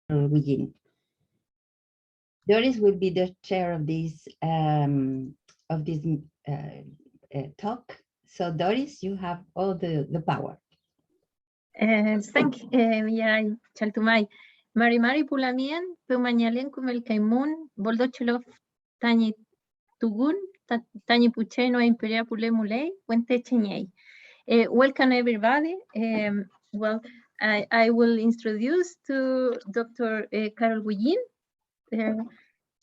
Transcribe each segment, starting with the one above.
Wigin. Doris will be the chair of this talk. So Doris, you have all the power. Thank you, Chaltumay. Mari Pulamien, Peumanyalen Kumelkaimun, Boldochelov, Tani Tugun, Tani Pucheno, Imperia Pule Mulei, Wente Chenyei. Welcome everybody. Well, I will introduce to Dr. Carol Wigin.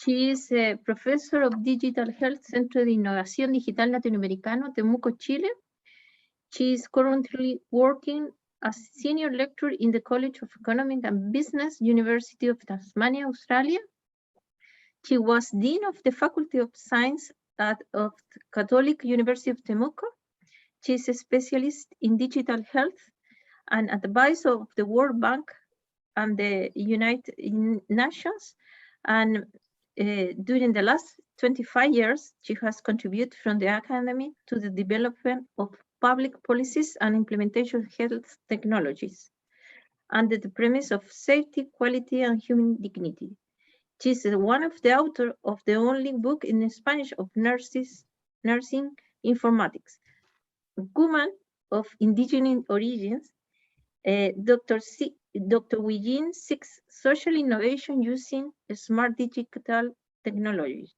She is a professor of Digital Health Centro de Innovación Digital Latinoamericano, Temuco, Chile. She is currently working as senior lecturer in the College of Economic and Business, University of Tasmania, Australia. She was Dean of the Faculty of Science of Catholic University of Temuco. She is a specialist in digital health and advisor of the World Bank and the United Nations. And during the last 25 years, she has contributed from the academy to the development of public policies and implementation of health technologies under the premise of safety, quality, and human dignity. She is one of the authors of the only book in Spanish of nursing informatics. Woman of indigenous origins, Dr. Wigin seeks social innovation using smart digital technologies.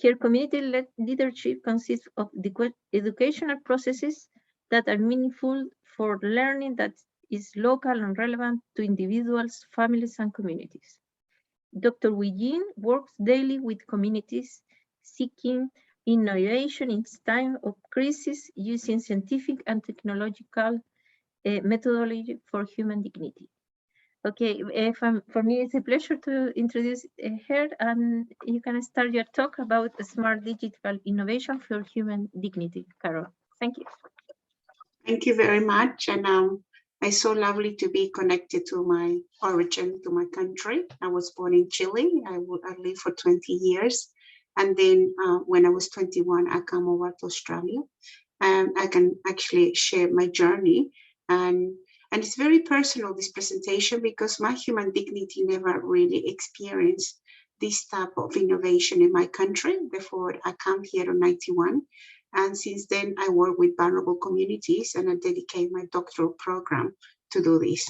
Her community leadership consists of educational processes that are meaningful for learning that is local and relevant to individuals, families, and communities. Dr. Wigin works daily with communities seeking innovation in time of crisis using scientific and technological methodology for human dignity. Okay, for me it's a pleasure to introduce her, and you can start your talk about smart digital innovation for human dignity. Carol, thank you. Thank you very much, and it's so lovely to be connected to my origin, to my country. I was born in Chile. I lived for 20 years, and then when I was 21, I came over to Australia, and I can actually share my journey. And it's very personal, this presentation, because my human dignity never really experienced this type of innovation in my country before I came here in 91. And since then, I work with vulnerable communities, and I dedicate my doctoral program to do this.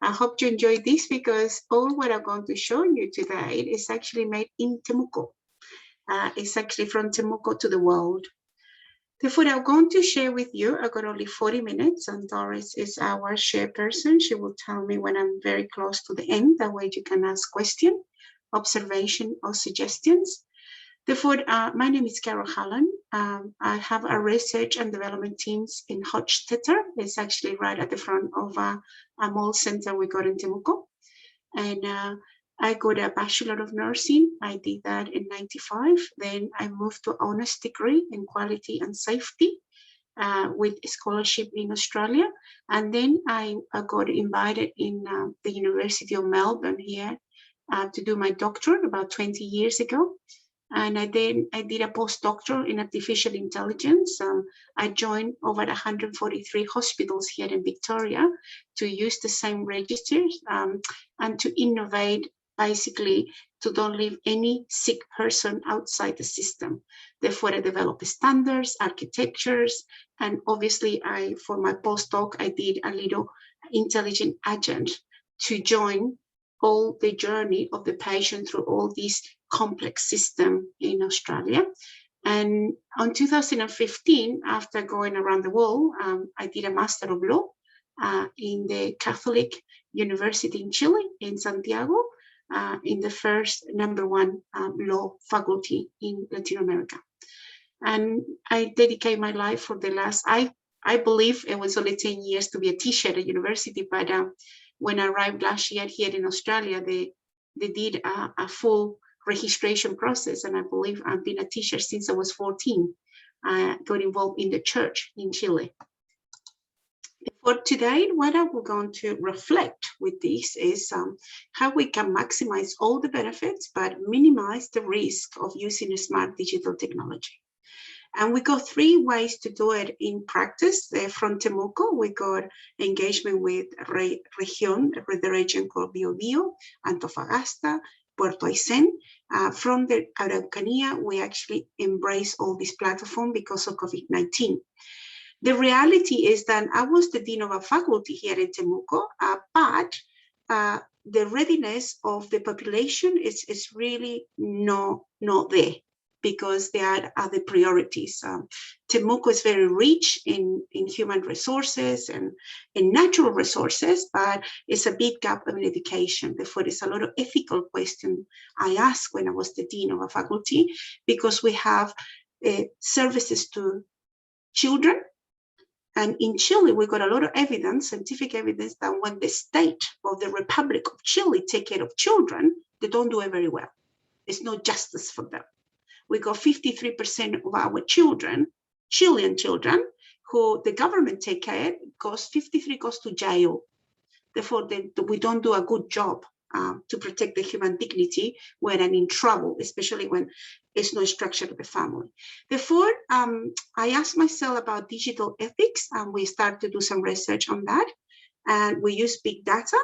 I hope you enjoy this, because all what I'm going to show you today is actually made in Temuco. It's actually from Temuco to the world. Therefore, I'm going to share with you. I've got only 40 minutes, and Doris is our chairperson. She will tell me when I'm very close to the end. That way you can ask questions, observation, or suggestions. Therefore, my name is Carol Hallen. I have a research and development teams in Hochstetter. It's actually right at the front of a mall center we got in Temuco. And I got a Bachelor of Nursing. I did that in 95. Then I moved to honors degree in quality and safety with a scholarship in Australia. And then I got invited in the University of Melbourne here to do my doctorate about 20 years ago. And I did a postdoctoral in artificial intelligence. I joined over 143 hospitals here in Victoria to use the same registers and to innovate, basically, to don't leave any sick person outside the system. Therefore, I developed standards, architectures, and obviously, for my postdoc, I did a little intelligent agent to join all the journey of the patient through all these complex system in Australia. And in 2015, after going around the world, I did a Master of Law in the Catholic University in Chile, in Santiago, in the first #1 law faculty in Latin America. And I dedicate my life for the last, I believe it was only 10 years to be a teacher at university, but when I arrived last year here in Australia, they did a full registration process, and I believe I've been a teacher since I was 14. I got involved in the church in Chile. For today, what I'm going to reflect with this is how we can maximize all the benefits but minimize the risk of using smart digital technology. And we got 3 ways to do it in practice. From Temuco, we got engagement with the region called Biobío, Antofagasta, Puerto Aysén. From the Araucanía, we actually embrace all this platform because of COVID-19. The reality is that I was the dean of a faculty here in Temuco, but the readiness of the population is really not there, because there are other priorities. Temuco is very rich in human resources and in natural resources, but it's a big gap in education. Therefore, there's a lot of ethical questions I asked when I was the dean of a faculty, because we have services to children. And in Chile, we got a lot of evidence, scientific evidence, that when the state of the Republic of Chile take care of children, they don't do it very well. It's no justice for them. We got 53% of our children, Chilean children, who the government take care, 53 goes to jail. Therefore, we don't do a good job to protect the human dignity when I'm in trouble, especially when it's no structure of the family. Therefore, I asked myself about digital ethics, and we started to do some research on that. And we use big data.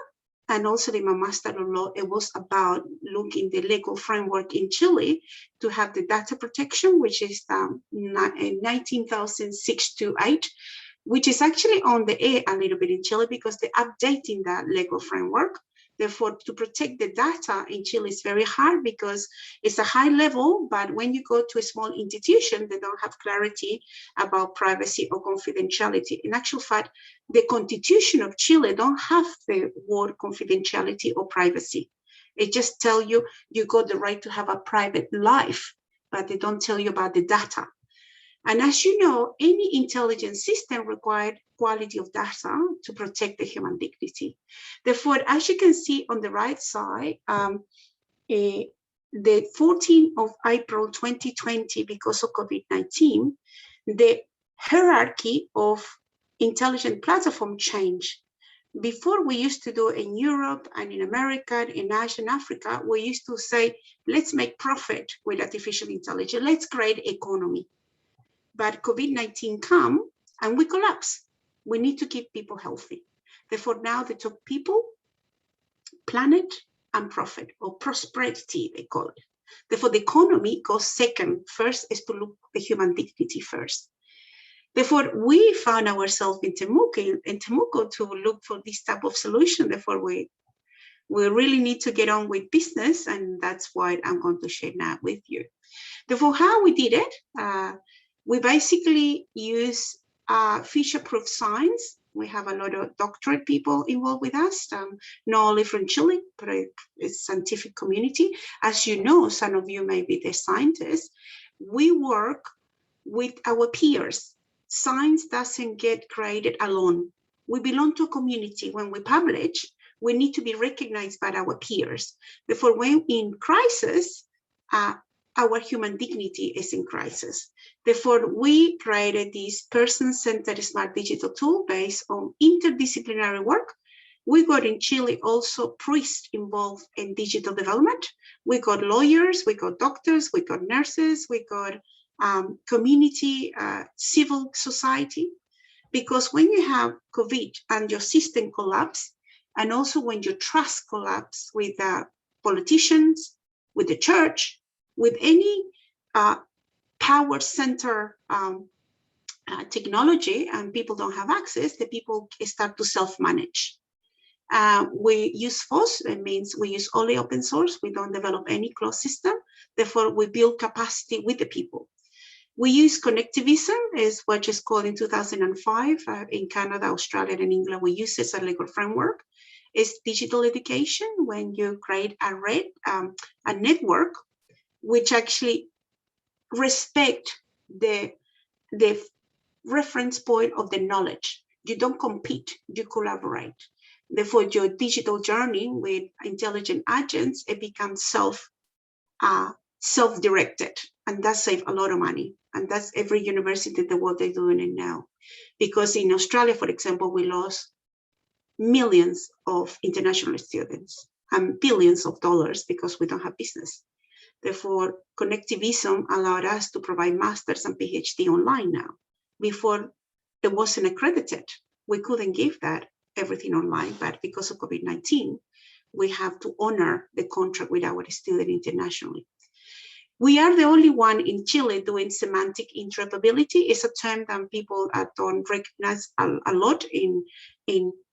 And also in my master of law, it was about looking the legal framework in Chile to have the data protection, which is 19,628, which is actually on the air a little bit in Chile because they're updating that legal framework. Therefore, to protect the data in Chile is very hard because it's a high level, but when you go to a small institution, they don't have clarity about privacy or confidentiality. In actual fact, the Constitution of Chile don't have the word confidentiality or privacy. It just tells you you got the right to have a private life, but they don't tell you about the data. And as you know, any intelligent system required quality of data to protect the human dignity. Therefore, as you can see on the right side, the 14th of April 2020, because of COVID-19, the hierarchy of intelligent platform changed. Before, we used to do in Europe and in America, in Asia and Africa, we used to say, let's make profit with artificial intelligence, let's create economy. But COVID-19 come and we collapse. We need to keep people healthy. Therefore, now they took people, planet, and profit, or prosperity, they call it. Therefore, the economy goes second. First is to look the human dignity first. Therefore, we found ourselves in Temuco to look for this type of solution. Therefore, we really need to get on with business, and that's what I'm going to share now with you. Therefore, how we did it, we basically use future-proof science. We have a lot of doctorate people involved with us, not only from Chile, but it's scientific community. As you know, some of you may be the scientists. We work with our peers. Science doesn't get created alone. We belong to a community. When we publish, we need to be recognized by our peers. Therefore, when in crisis, our human dignity is in crisis. Therefore, we created this person-centered smart digital tool based on interdisciplinary work. We got in Chile also priests involved in digital development. We got lawyers, we got doctors, we got nurses, we got community, civil society. Because when you have COVID and your system collapse, and also when your trust collapse with politicians, with the church, with any power center technology, and people don't have access, the people start to self-manage. We use FOSS, it means we use only open source. We don't develop any closed system. Therefore, we build capacity with the people. We use connectivism, is what is called in 2005 in Canada, Australia, and England. We use it as a legal framework. It's digital education when you create a network which actually respect the reference point of the knowledge. You don't compete, you collaborate. Therefore, your digital journey with intelligent agents, it becomes self-directed, and that saves a lot of money. And that's every university in the world they're doing it now. Because in Australia, for example, we lost millions of international students and billions of dollars because we don't have business. Therefore, connectivism allowed us to provide masters and PhD online now. Before, it wasn't accredited. We couldn't give that everything online, but because of COVID-19, we have to honor the contract with our student internationally. We are the only one in Chile doing semantic interoperability. It's a term that people don't recognize a lot in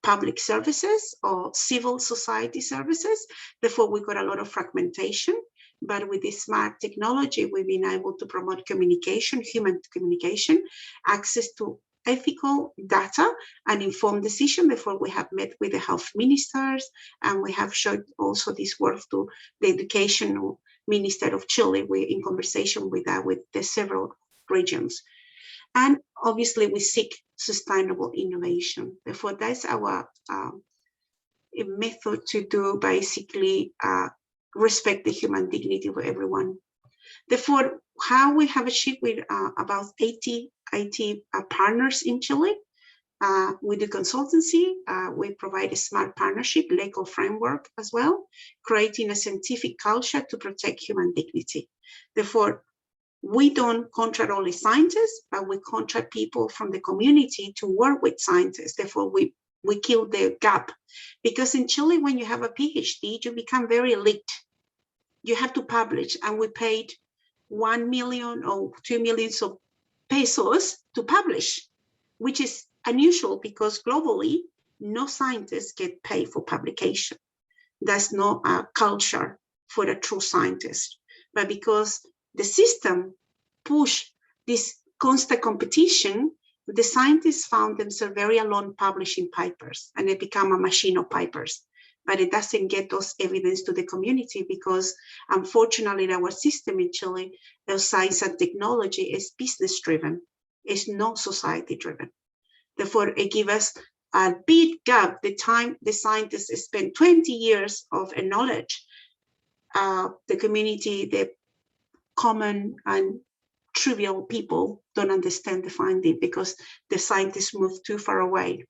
public services or civil society services. Therefore, we got a lot of fragmentation. But with this smart technology, we've been able to promote communication, human communication, access to ethical data and informed decision. Therefore, we have met with the health ministers, and we have showed also this work to the educational Minister of Chile. We're in conversation with that with the several regions. And obviously we seek sustainable innovation. Therefore, that's our method to do basically respect the human dignity of everyone. Therefore, how we have achieved with about 80 partners in Chile. We do consultancy, we provide a smart partnership, legal framework as well, creating a scientific culture to protect human dignity. Therefore, we don't contract only scientists, but we contract people from the community to work with scientists. Therefore, we kill the gap. Because in Chile, when you have a PhD, you become very elite. You have to publish, and we paid 1 million or 2 million pesos to publish, which is unusual because globally, no scientists get paid for publication. That's not a culture for a true scientist. But because the system pushed this constant competition, the scientists found themselves very alone publishing papers, and they become a machine of papers. But it doesn't get those evidence to the community because, unfortunately, our system in Chile, of science and technology, is business-driven. It's not society-driven. Therefore, it gives us a big gap. The time the scientists spend 20 years of knowledge, the community, the common and trivial people don't understand the finding because the scientists move too far away.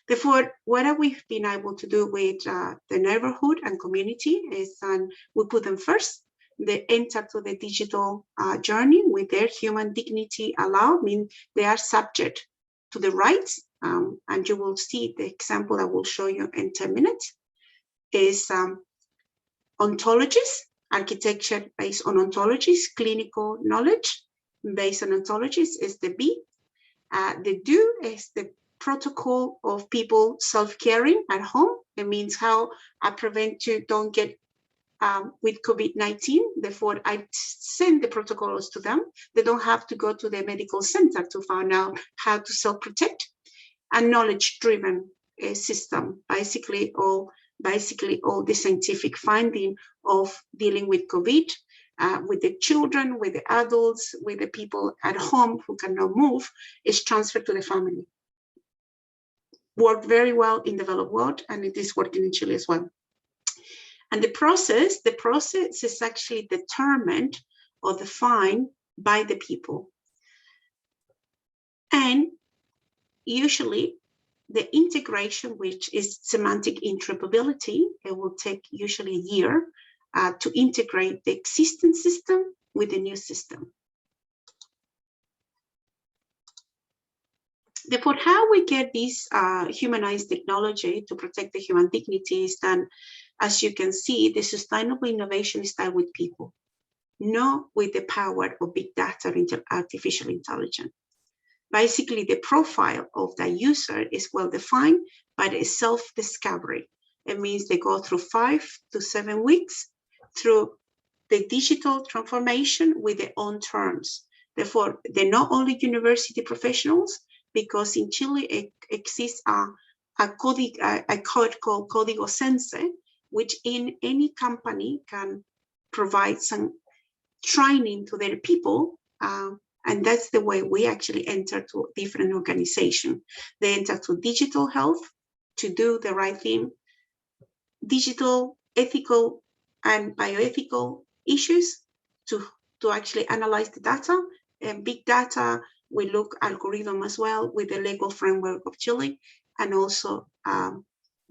Therefore, what have we been able to do with the neighborhood and community is we put them first. They enter to the digital journey with their human dignity allowed, mean they are subject to the rights, and you will see the example I will show you in 10 minutes, is ontologies, architecture based on ontologies, clinical knowledge based on ontologies is the B. The do is the protocol of people self-caring at home. It means how I prevent you don't get with COVID-19. Therefore, I send the protocols to them. They don't have to go to the medical center to find out how to self-protect. A knowledge-driven system, basically all the scientific finding of dealing with COVID, with the children, with the adults, with the people at home who cannot move, is transferred to the family. Worked very well in the developed world, and it is working in Chile as well. And the process is actually determined or defined by the people. And usually the integration, which is semantic interoperability, it will take usually a year to integrate the existing system with the new system. Therefore, how we get this humanized technology to protect the human dignity is that, as you can see, the sustainable innovation starts with people, not with the power of big data or artificial intelligence. Basically, the profile of the user is well defined, but it's self-discovery. It means they go through 5 to 7 weeks through the digital transformation with their own terms. Therefore, they're not only university professionals, because in Chile it exists a code called Código Sense, which in any company can provide some training to their people. And that's the way we actually enter to different organizations. They enter to digital health to do the right thing, digital, ethical, and bioethical issues to actually analyze the data. And big data, we look algorithm as well with the legal framework of Chile, and also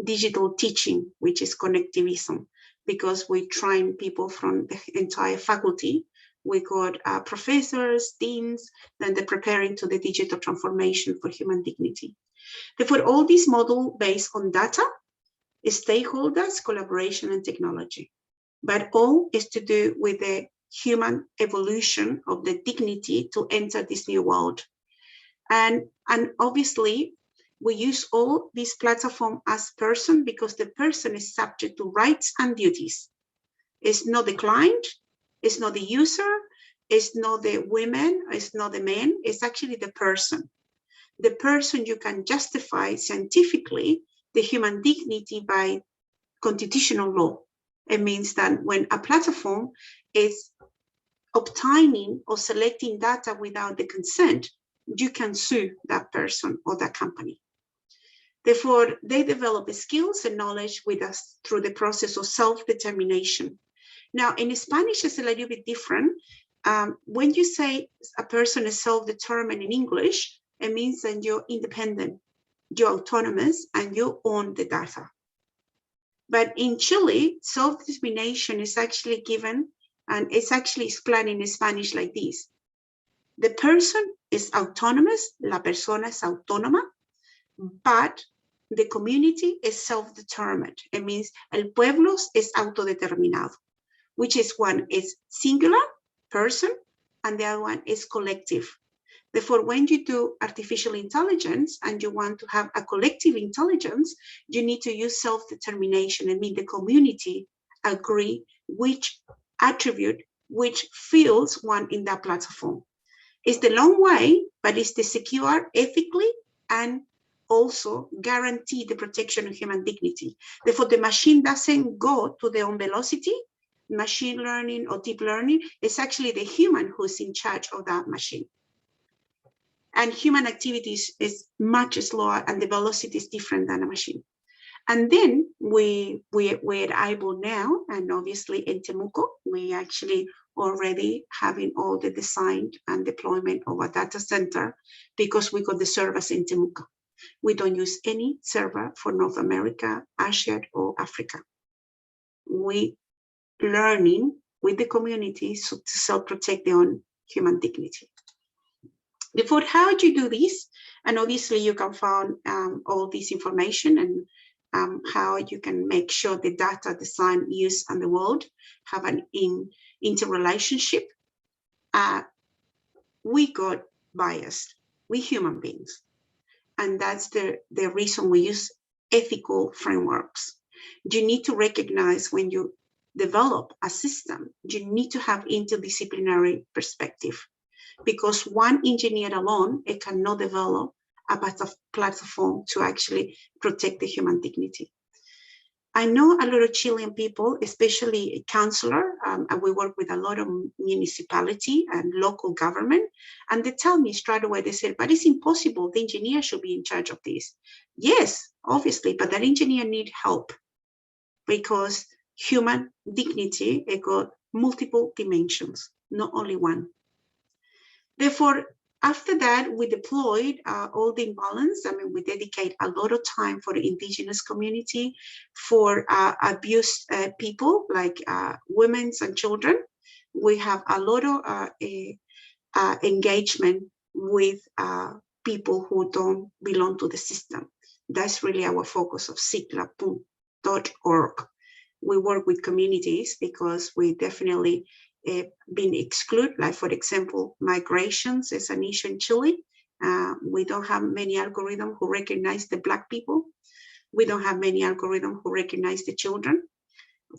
digital teaching, which is connectivism, because we train people from the entire faculty. We got professors, deans, then they're preparing to the digital transformation for human dignity. Therefore, all these models based on data, stakeholders, collaboration, and technology. But all is to do with the human evolution of the dignity to enter this new world. And obviously, we use all these platforms as person because the person is subject to rights and duties. It's not the client, it's not the user, it's not the women, it's not the men, it's actually the person. The person you can justify scientifically the human dignity by constitutional law. It means that when a platform is obtaining or selecting data without the consent, you can sue that person or that company. Therefore, they develop skills and knowledge with us through the process of self-determination. Now, in Spanish, it's a little bit different. When you say a person is self-determined in English, it means that you're independent, you're autonomous, and you own the data. But in Chile, self-determination is actually given, and it's actually explained in Spanish like this. The person is autonomous, la persona es autónoma, but the community is self-determined. It means el pueblo es autodeterminado, which is one is singular, person, and the other one is collective. Therefore, when you do artificial intelligence and you want to have a collective intelligence, you need to use self-determination. I mean, the community agree which attribute, which fields one in that platform. It's the long way, but it's the secure ethically and also guarantee the protection of human dignity. Therefore, the machine doesn't go to their own velocity. Machine learning or deep learning is actually the human who's in charge of that machine. And human activities is much slower and the velocity is different than a machine. And then we're able now, and obviously in Temuco, we actually already having all the design and deployment of a data center because we got the servers in Temuco. We don't use any server for North America, Asia, or Africa. We learning with the community to self-protect their own human dignity. Therefore, how do you do this? And obviously you can find all this information and how you can make sure the data, design, use, and the world have an interrelationship. We got biased, we human beings. And that's the reason we use ethical frameworks. You need to recognize when you develop a system, you need to have interdisciplinary perspective. Because one engineer alone, it cannot develop a platform to actually protect the human dignity. I know a lot of Chilean people, especially a councillor, and we work with a lot of municipality and local government, and they tell me straight away, they said, but it's impossible, the engineer should be in charge of this. Yes, obviously, but that engineer need help because human dignity, it got multiple dimensions, not only one. Therefore, after that, we deployed all the imbalance. I mean, we dedicate a lot of time for the indigenous community, for abused people like women and children. We have a lot of engagement with people who don't belong to the system. That's really our focus of sigla.org. We work with communities because we definitely been excluded, like for example, migrations is an issue in Chile. We don't have many algorithms who recognize the Black people. We don't have many algorithms who recognize the children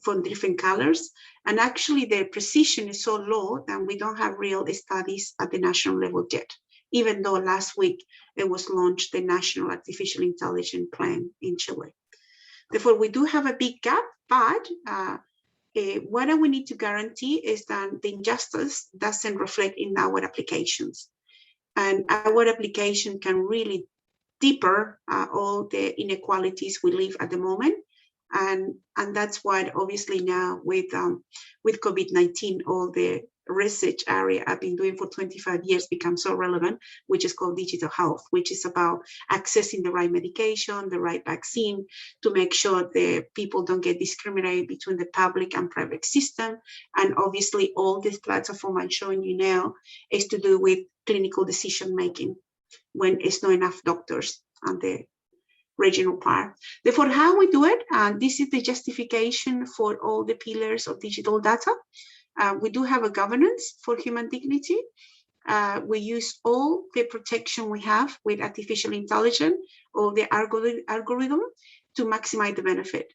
from different colors. And actually their precision is so low that we don't have real studies at the national level yet, even though last week it was launched the National Artificial Intelligence Plan in Chile. Therefore, we do have a big gap, but what we need to guarantee is that the injustice doesn't reflect in our applications. And our application can really deeper all the inequalities we live at the moment And that's what obviously now with COVID-19, all the research area I've been doing for 25 years becomes so relevant, which is called digital health, which is about accessing the right medication, the right vaccine, to make sure the people don't get discriminated between the public and private system. And obviously all this platform I'm showing you now is to do with clinical decision making when it's not enough doctors on the regional part. Therefore, how we do it, this is the justification for all the pillars of digital data. We do have a governance for human dignity. We use all the protection we have with artificial intelligence or the algorithm to maximize the benefit.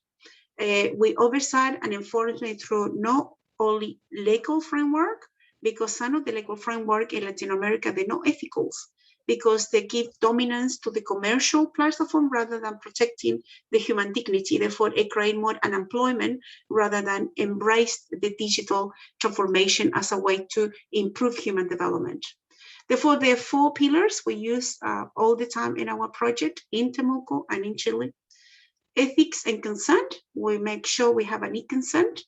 We oversight and enforcement through not only legal framework, because some of the legal framework in Latin America, they're not ethical, because they give dominance to the commercial platform rather than protecting the human dignity. Therefore, it creates more unemployment rather than embrace the digital transformation as a way to improve human development. Therefore, there are 4 pillars we use all the time in our project in Temuco and in Chile. Ethics and consent, we make sure we have an e-consent.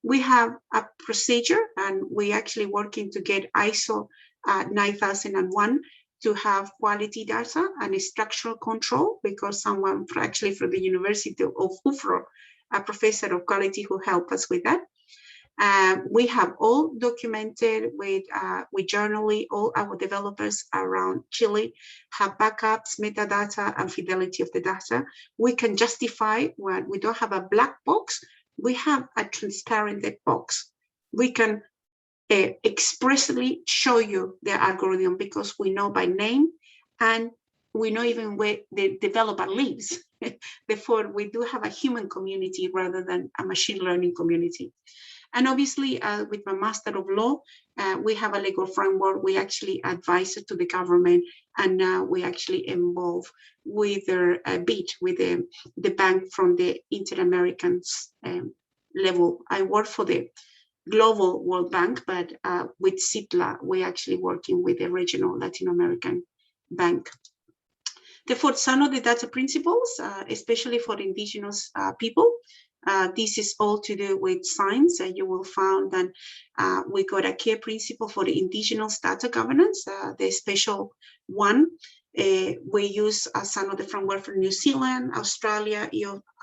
We have a procedure, and we actually working to get ISO 9001 to have quality data and structural control, because someone actually from the University of Ufro, a professor of quality who helped us with that. We have all documented with journally, all our developers around Chile have backups, metadata, and fidelity of the data. We can justify when we don't have a black box, we have a transparent box. We can expressly show you the algorithm because we know by name and we know even where the developer lives. Therefore, we do have a human community rather than a machine learning community. And obviously, with my Master of Law, we have a legal framework. We actually advise it to the government, and now we actually involve with their bid with the bank from the Inter-American level. I work for the Global World Bank, but with CITLA, we're actually working with the regional Latin American bank. Therefore, some of the data principles, especially for indigenous people, this is all to do with science. You will find that we got a key principle for the indigenous data governance, the special one. We use some of the framework from New Zealand, Australia,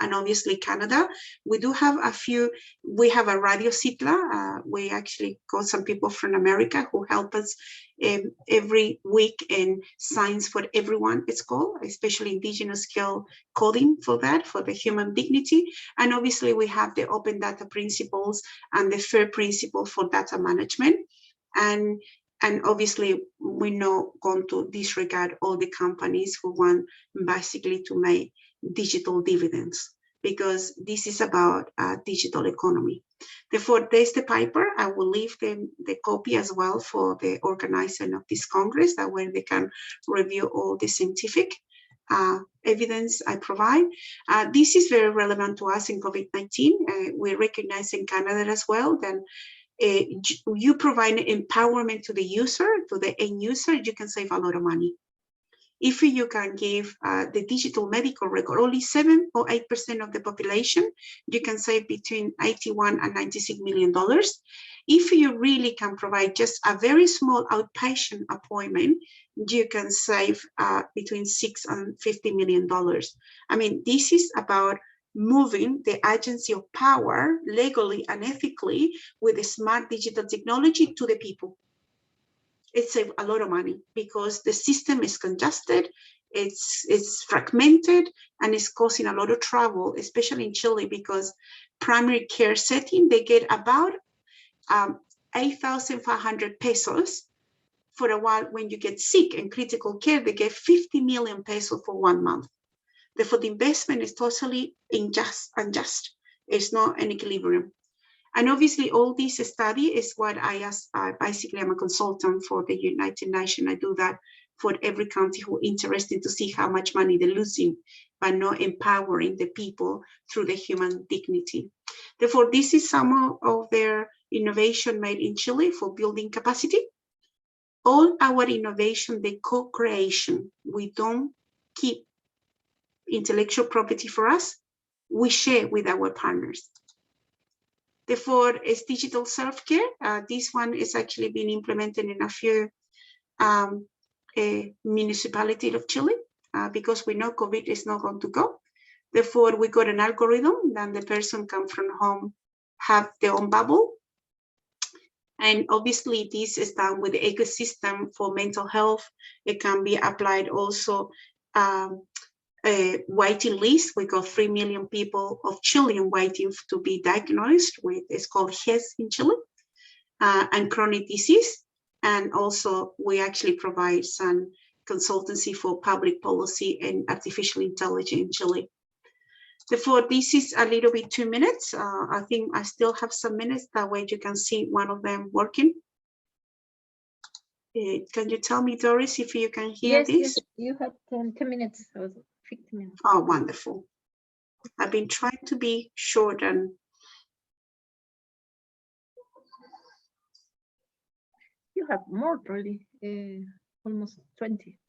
and obviously Canada. We do have a few. We have a Radio CITLA. We actually got some people from America who help us every week in Science for Everyone, it's called, especially indigenous skill coding for that, for the human dignity. And obviously we have the open data principles and the fair principle for data management. And obviously, we're not going to disregard all the companies who want basically to make digital dividends, because this is about digital economy. Therefore, there's the paper. I will leave them the copy as well for the organizing of this Congress, that where they can review all the scientific evidence I provide. This is very relevant to us in COVID-19. We recognize in Canada as well that you provide empowerment to the user, to the end user, you can save a lot of money. If you can give the digital medical record, only 7 or 8% of the population, you can save between $81 and $96 million. If you really can provide just a very small outpatient appointment, you can save between $6 and $50 million. I mean, this is about moving the agency of power legally and ethically with a smart digital technology to the people. It saves a lot of money because the system is congested, it's fragmented, and it's causing a lot of trouble, especially in Chile, because primary care setting, they get about 8,500 pesos for a while. When you get sick and critical care, they get 50 million pesos for 1 month. Therefore, the investment is totally unjust. It's not an equilibrium. And obviously, all this study is what basically, I'm a consultant for the United Nations. I do that for every country who are interested to see how much money they're losing by not empowering the people through the human dignity. Therefore, this is some of their innovation made in Chile for building capacity. All our innovation, the co-creation, we don't keep intellectual property for us. we share with our partners. Therefore, is digital self-care. This one is actually being implemented in a few municipalities of Chile, because we know COVID is not going to go. Therefore, we got an algorithm that the person can from home have their own bubble. And obviously this is done with the ecosystem for mental health. It can be applied also waiting list. We got 3 million people of Chilean waiting to be diagnosed with, it's called HES in Chile, and chronic disease. And also we actually provide some consultancy for public policy and artificial intelligence in Chile. Therefore, this is a little bit 2 minutes. I think I still have some minutes. That way you can see one of them working. Can you tell me, Doris, if you can hear this? Yes, you have 10 minutes or 15 minutes. Oh, wonderful. I've been trying to be short and you have more probably, almost 20.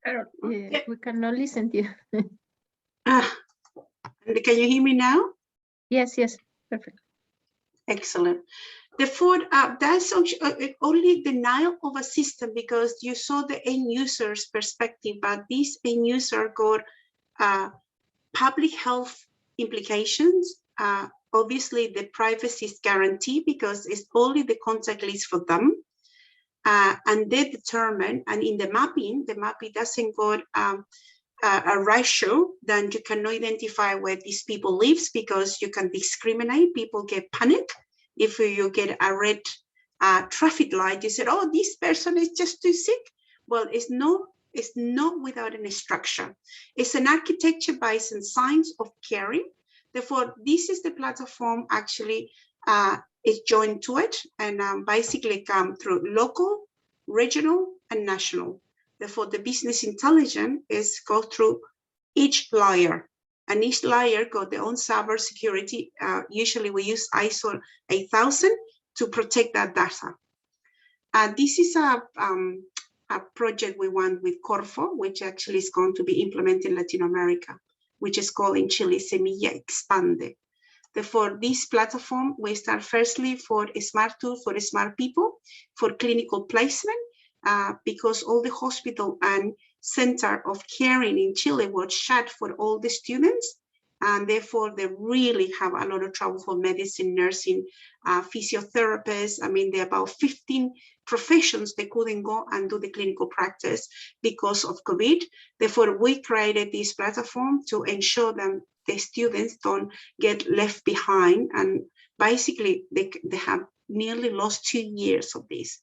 Carol, we cannot listen to you. can you hear me now? Yes, perfect. Excellent. Therefore, that's only denial of a system, because you saw the end user's perspective, but this end user got public health implications. Obviously, the privacy is guaranteed because it's only the contact list for them. And they determine, and in the mapping doesn't got a ratio, then you cannot identify where these people lives, because you can discriminate. People get panic if you get a red traffic light. You said, oh, this person is just too sick. Well, it's not without any structure. It's an architecture based on science of caring. Therefore, this is the platform actually is joined to it, and basically come through local, regional, and national. Therefore, the business intelligence is go through each layer, and each layer got their own cyber security. Usually we use ISO 8000 to protect that data. This is a project we want with Corfo, which actually is going to be implemented in Latin America, which is called in Chile Semilla Expande. Therefore, this platform, we start firstly for a smart tool for smart people, for clinical placement, because all the hospital and center of caring in Chile was shut for all the students. And therefore, they really have a lot of trouble for medicine, nursing, physiotherapists. I mean, there are about 15 professions they couldn't go and do the clinical practice because of COVID. Therefore, we created this platform to ensure that the students don't get left behind, and basically they have nearly lost 2 years of this.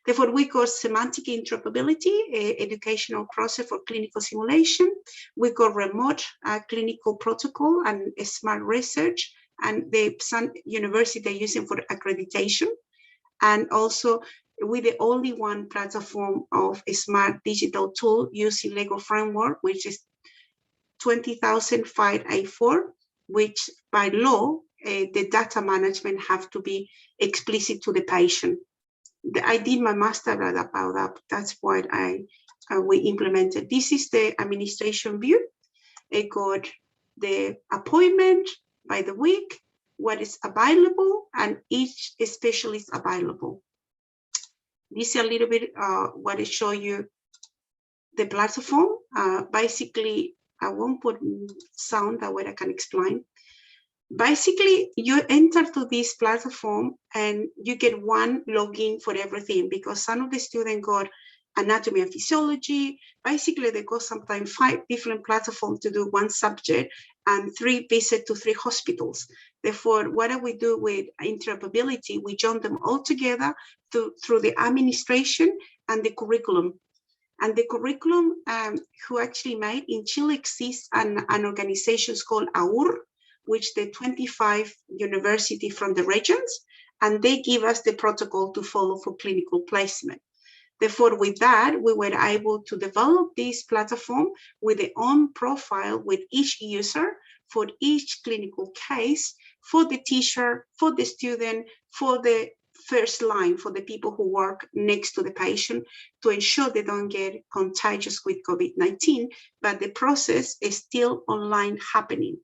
Therefore, we got semantic interoperability, educational process for clinical simulation. We got remote clinical protocol and smart research, and the Sun University they're using for accreditation. And also, we're the only one platform of a smart digital tool using Lego framework, which is 20,584, which by law, the data management have to be explicit to the patient. I did my master about that. That's what we implemented. This is the administration view. It got the appointment by the week, what is available, and each specialist available. This is a little bit what I show you the platform. Basically, I won't put sound that way I can explain. Basically, you enter to this platform and you get one login for everything, because some of the students got anatomy and physiology. Basically, they go sometimes 5 different platforms to do one subject and 3 visits to 3 hospitals. Therefore, what do we do with interoperability? We join them all together through the administration and the curriculum. And the curriculum who actually made in Chile exists an organization called AUR, which the 25 universities from the regions, and they give us the protocol to follow for clinical placement. Therefore, with that, we were able to develop this platform with their own profile with each user for each clinical case, for the teacher, for the student, for the first line, for the people who work next to the patient, to ensure they don't get contagious with COVID-19, but the process is still online happening.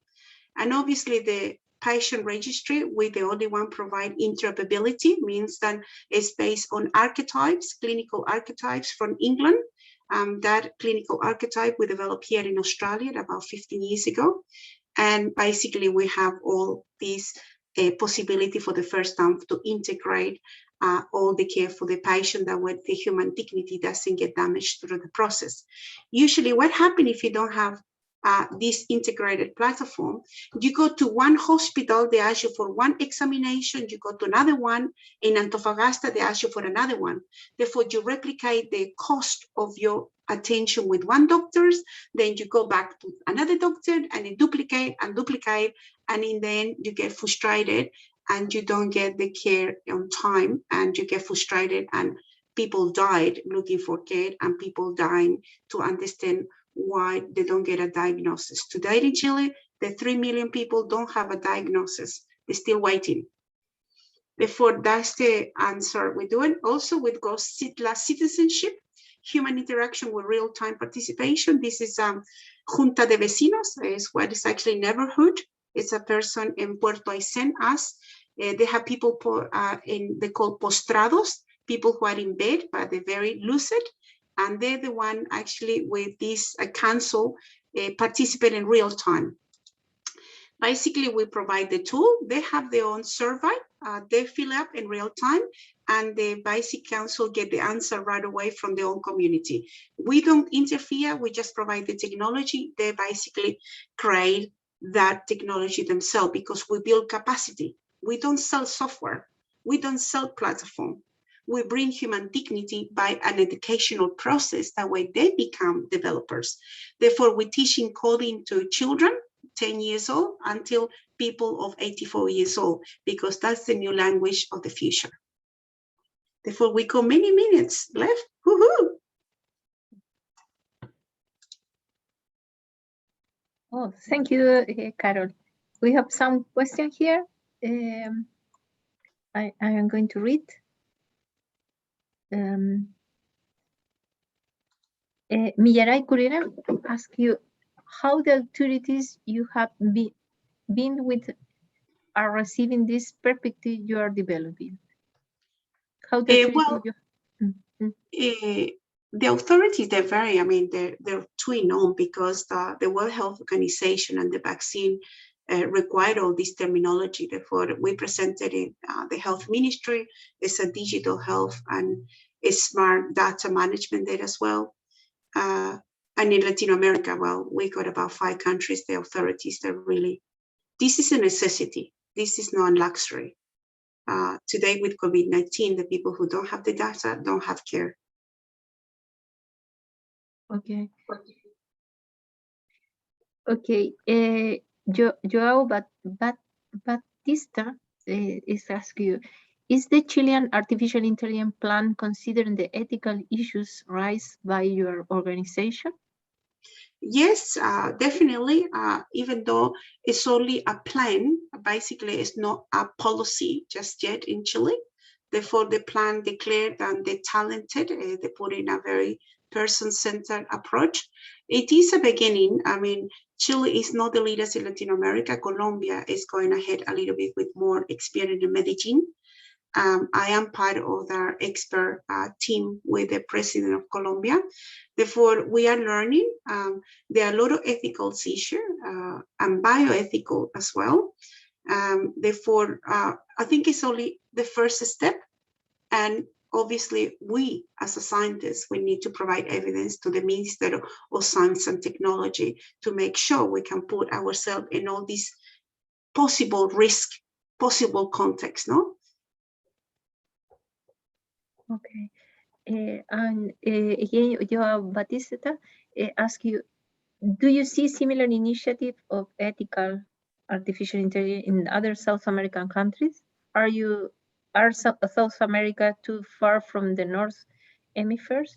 And obviously the patient registry, we're the only one provide interoperability, means that it's based on archetypes, clinical archetypes from England. That clinical archetype we developed here in Australia about 15 years ago. And basically we have all these possibility for the first time to integrate all the care for the patient, that way the human dignity doesn't get damaged through the process. Usually what happens if you don't have this integrated platform, you go to one hospital, they ask you for one examination, you go to another one, in Antofagasta, they ask you for another one. Therefore, you replicate the cost of your attention with one doctor, then you go back to another doctor and you duplicate, and in the end you get frustrated and you don't get the care on time, and you get frustrated, and people died looking for care, and people dying to understand why they don't get a diagnosis. Today in Chile, the 3 million people don't have a diagnosis. They're still waiting. Therefore, that's the answer we're doing. Also with GovCitla citizenship, human interaction with real-time participation. This is Junta de Vecinos, is what is actually neighborhood. It's a person in Puerto Aysén, us. They have people they call postrados, people who are in bed, but they're very lucid. And they're the one actually with this council participate in real time. Basically, we provide the tool. They have their own survey. They fill up in real time, and the basic council get the answer right away from their own community. We don't interfere. We just provide the technology. They basically create that technology themselves, because we build capacity. We don't sell software. We don't sell platform. We bring human dignity by an educational process. That way they become developers. Therefore, we're teaching coding to children, 10 years old, until people of 84 years old, because that's the new language of the future. Therefore, we got many minutes left. Woohoo! Oh, thank you, Carol. We have some questions here. I am going to read. Millaray Curera ask you how the authorities you have been with are receiving this perspective you are developing. How the the authorities, they're very, they're twin on, because the World Health Organization and the vaccine require all this terminology. Therefore, we presented in the health ministry. It's a digital health and a smart data management there as well. And in Latin America, well, we got about 5 countries, the authorities, they're really, this is a necessity. This is not a luxury. today with COVID-19, the people who don't have the data don't have care. Okay. Okay. Joao Batista is asking you, is the Chilean artificial intelligence plan considering the ethical issues raised by your organization? Yes, definitely. Even though it's only a plan, basically it's not a policy just yet in Chile. Therefore, the plan declared and the talented, they put in a very person-centered approach. It is a beginning. I mean, Chile is not the leaders in Latin America. Colombia is going ahead a little bit with more experience in Medellin. I am part of the expert team with the president of Colombia. Therefore, we are learning. There are a lot of ethical issues and bioethical as well. Therefore, I think it's only the first step. And obviously, we as a scientist, we need to provide evidence to the Minister of Science and Technology to make sure we can put ourselves in all these possible risk, possible context, no? Okay. And again, Joao Batista ask you, do you see similar initiative of ethical artificial intelligence in other South American countries? Are South America too far from the North hemispheres?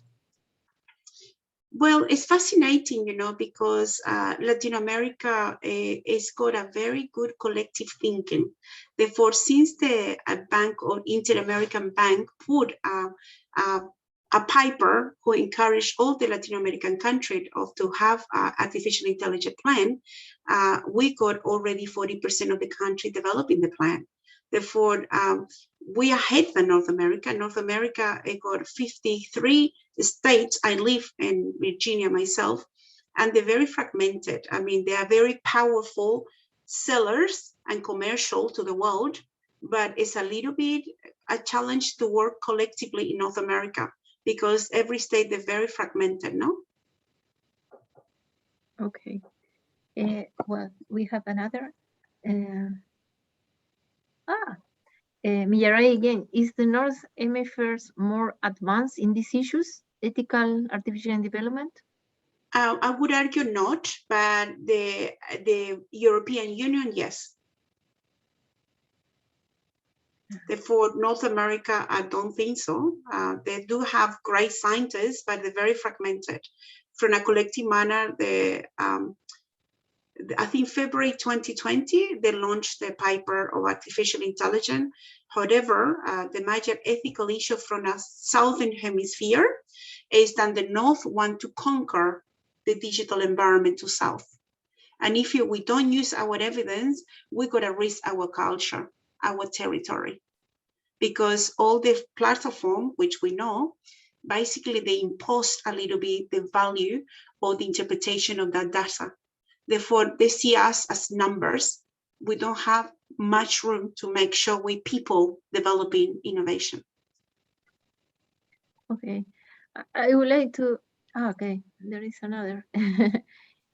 Well, it's fascinating, you know, because Latin America has got a very good collective thinking. Therefore, since the Bank or Inter-American Bank put a paper who encouraged all the Latin American countries to have an artificial intelligence plan, we got already 40% of the country developing the plan. Therefore, we are ahead than North America. North America got 53 states. I live in Virginia myself, and they're very fragmented. I mean, they are very powerful sellers and commercial to the world, but it's a little bit a challenge to work collectively in North America because every state is very fragmented, no? Okay. Well, we have another. Millaray again, is the North Hemisphere more advanced in these issues, ethical artificial development? I would argue not, but the European Union, yes. Therefore, North America, I don't think so. They do have great scientists, but they're very fragmented. From a collective manner, I think February 2020, they launched the paper of artificial intelligence. However, the major ethical issue from a southern hemisphere is that the North want to conquer the digital environment to South. And if we don't use our evidence, we're gonna risk our culture, our territory. Because all the platform, which we know, basically they impose a little bit the value or the interpretation of that data. Therefore, they see us as numbers. We don't have much room to make sure we people developing innovation. Okay, I would like to, okay, there is another.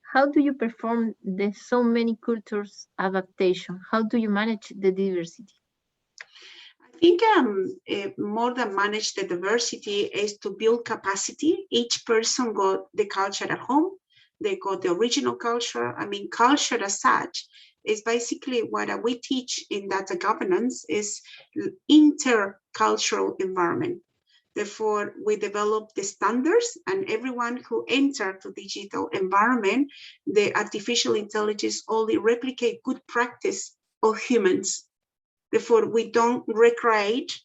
How do you perform the so many cultures adaptation? How do you manage the diversity? I think more than manage the diversity is to build capacity. Each person got the culture at home. They got the original culture. I mean, culture as such is basically what we teach in data governance is intercultural environment. Therefore, we develop the standards and everyone who enter to digital environment, the artificial intelligence only replicate good practice of humans. Therefore, we don't recreate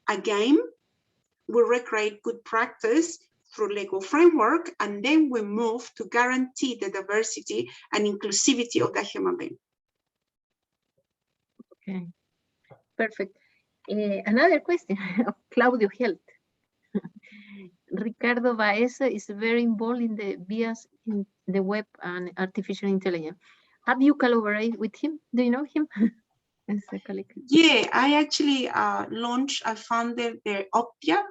a game, we recreate good practice through Lego framework, and then we move to guarantee the diversity and inclusivity of the human being. Okay, perfect. Another question of Claudio Helt. Ricardo Baeza is very involved in the bias in the web and artificial intelligence. Have you collaborated with him? Do you know him? Yeah, I actually I founded the Optia,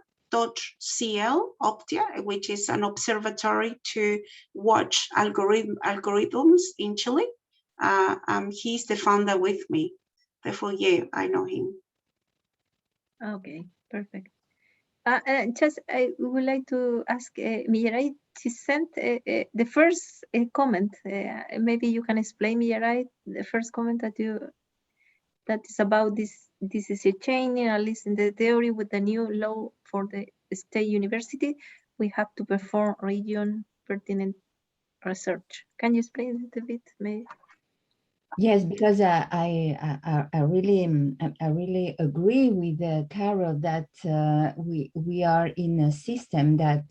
which is an observatory to watch algorithms in Chile. He's the founder with me. Therefore, yeah, I know him. Okay, perfect. Just I would like to ask Mirai, she sent the first comment. Maybe you can explain, Mirai, the first comment that is about this. This is a change, at least in the theory, with the new law for the state university. We have to perform region pertinent research. Can you explain it a bit, maybe? Yes, because I really agree with Carol that we are in a system that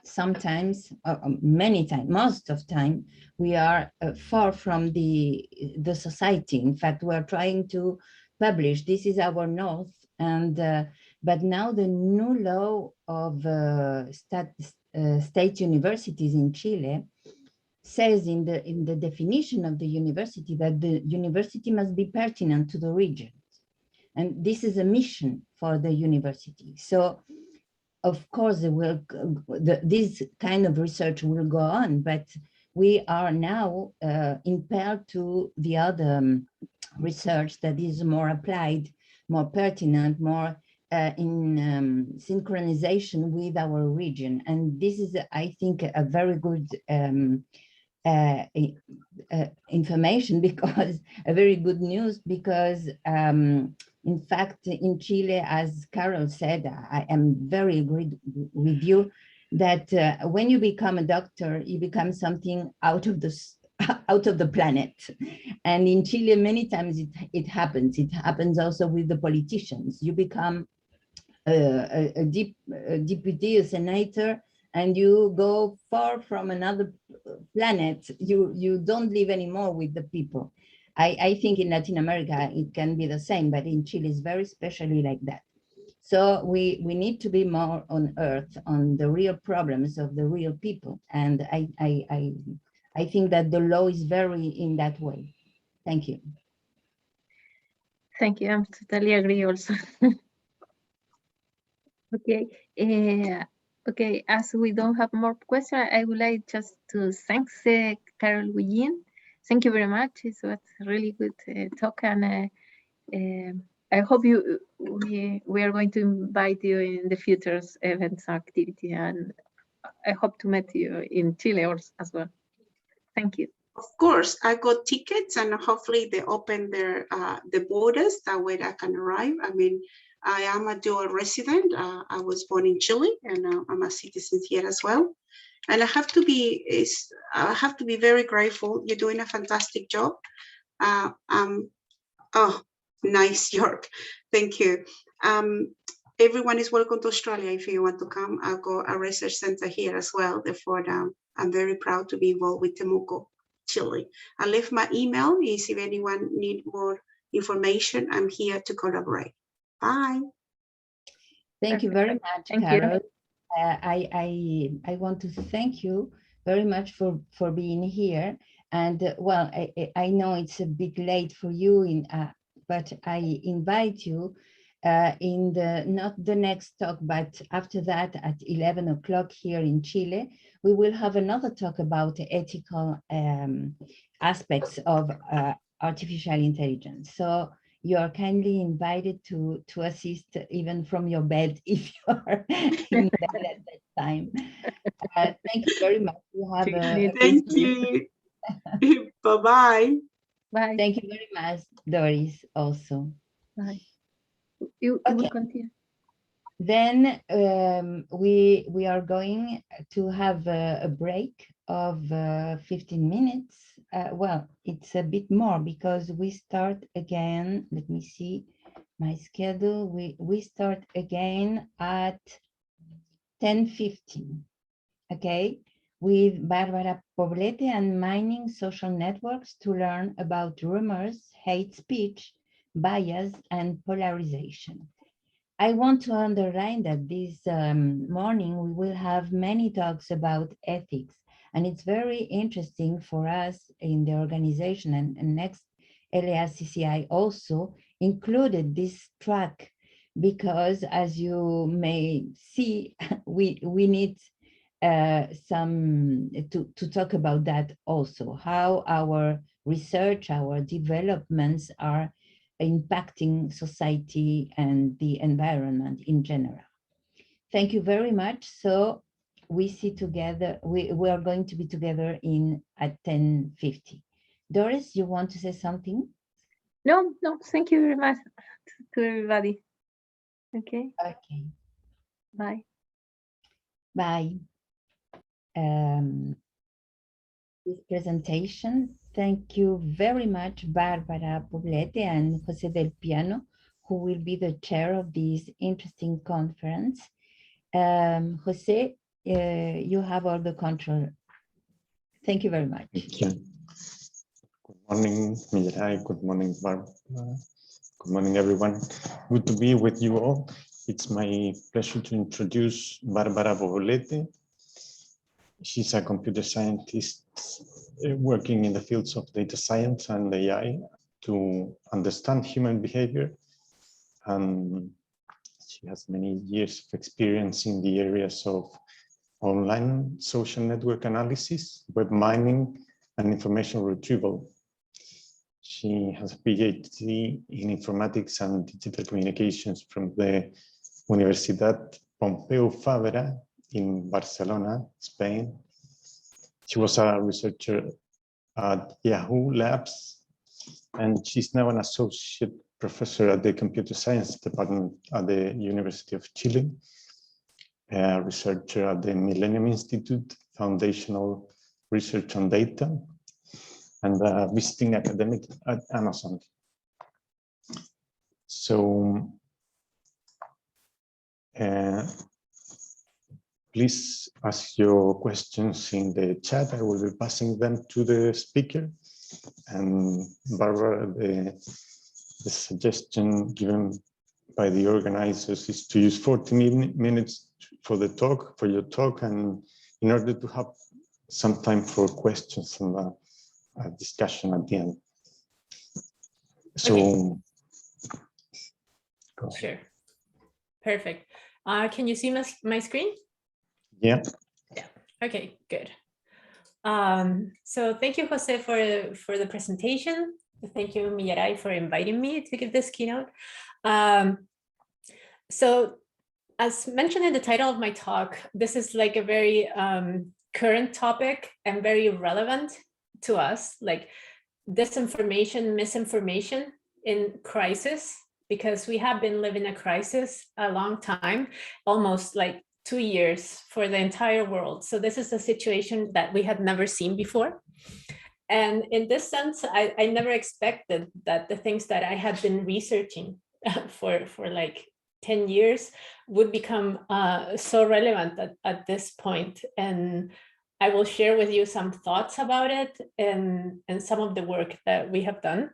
sometimes, many times, most of time, we are far from the society. In fact, we are trying to publish. This is our north, and but now the new law of state universities in Chile says in the definition of the university that the university must be pertinent to the region. And this is a mission for the university. So of course, this kind of research will go on, but we are now impelled to the other research that is more applied, more pertinent, more in synchronization with our region. And this is, I think, a very good information, because a very good news, because in fact in Chile, as Carol said, I am very agreed with you that when you become a doctor, you become something out of the planet. And in Chile, many times it happens. It happens also with the politicians. You become a deputy, a senator, and you go far from another planet. You don't live anymore with the people. I think in Latin America it can be the same, but in Chile it's very specially like that. So we need to be more on earth, on the real problems of the real people. And I think that the law is very in that way. Thank you. Thank you. I totally agree also. Okay. Okay, as we don't have more questions, I would like just to thank Carol Guillén. Thank you very much. It was a really good talk, and I hope we are going to invite you in the future events activity, and I hope to meet you in Chile as well. Thank you. Of course, I got tickets, and hopefully they open their the borders, that way I can arrive. I mean, I am a dual resident. I was born in Chile, and I'm a citizen here as well. And I have to be very grateful. You're doing a fantastic job. Oh, nice, York. Thank you. Everyone is welcome to Australia if you want to come. I've got a research center here as well. Therefore, I'm very proud to be involved with Temuco, Chile. I left my email. If anyone need more information, I'm here to collaborate. Bye. Thank you very much, Thank Carol. you. I want to thank you very much for being here. And well, I know it's a bit late for you, but I invite you in not the next talk, but after that at 11 o'clock here in Chile, we will have another talk about ethical aspects of artificial intelligence. So you are kindly invited to assist even from your bed if you are in bed at that time. Thank you very much. You have Thank you. Bye-bye. Bye. Thank you very much, Doris, also. Bye. You will continue. Then we are going to have a break of 15 minutes. Well, it's a bit more because we start again. Let me see my schedule. We start again at 10:15. Okay, with Barbara Poblete and Mining Social Networks to learn about rumors, hate speech, bias, and polarization. I want to underline that this morning we will have many talks about ethics, and it's very interesting for us in the organization, and next LA-CCI also included this track, because as you may see, we need to talk about that also, how our research, our developments are impacting society and the environment in general. Thank you very much. So we see together, we are going to be together at 10:50. Doris, you want to say something? No, thank you very much to everybody. Okay. Okay. Bye. Bye. This presentation. Thank you very much, Barbara Poblete and Jose del Piano, who will be the chair of this interesting conference. Jose, you have all the control. Thank you very much. Thank you. Good morning, Mirai. Good morning, Barbara. Good morning, everyone. Good to be with you all. It's my pleasure to introduce Barbara Poblete. She's a computer scientist working in the fields of data science and AI to understand human behavior. And she has many years of experience in the areas of online social network analysis, web mining, and information retrieval. She has a PhD in informatics and digital communications from the Universidad Pompeu Fabra in Barcelona, Spain. She was a researcher at Yahoo Labs, and she's now an associate professor at the computer science department at the University of Chile, a researcher at the Millennium Institute, foundational research on data, and a visiting academic at Amazon. So please ask your questions in the chat. I will be passing them to the speaker. And Barbara, the suggestion given by the organizers is to use 40 minutes for your talk, and in order to have some time for questions and a discussion at the end. So, okay. Go ahead. Sure. Perfect. Can you see my screen? Yeah. Yeah. Okay, good. So thank you, Jose, for the presentation. Thank you, Mirai, for inviting me to give this keynote. So as mentioned in the title of my talk, this is like a very current topic and very relevant to us, like disinformation, misinformation in crisis, because we have been living a crisis a long time, almost like 2 years for the entire world. So this is a situation that we had never seen before. And in this sense, I never expected that the things that I had been researching for like 10 years would become so relevant at this point. And I will share with you some thoughts about it and some of the work that we have done.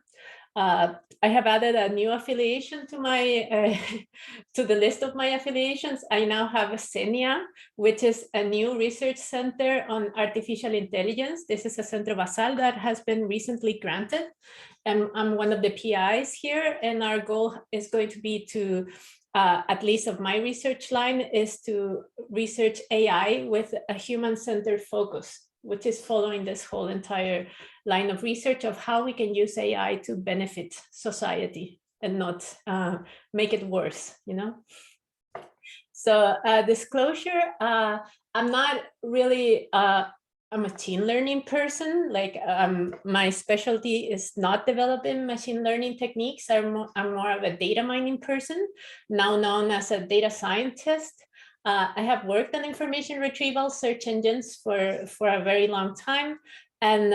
I have added a new affiliation to my to the list of my affiliations. I now have CENIA, which is a new research center on artificial intelligence. This is a Centro Basal that has been recently granted. And I'm one of the PIs here, and our goal is going to be to, at least of my research line, is to research AI with a human-centered focus, which is following this whole entire line of research of how we can use AI to benefit society and not make it worse, you know? So disclosure, I'm not really a machine learning person. Like my specialty is not developing machine learning techniques. I'm more of a data mining person, now known as a data scientist. I have worked on information retrieval search engines for a very long time. And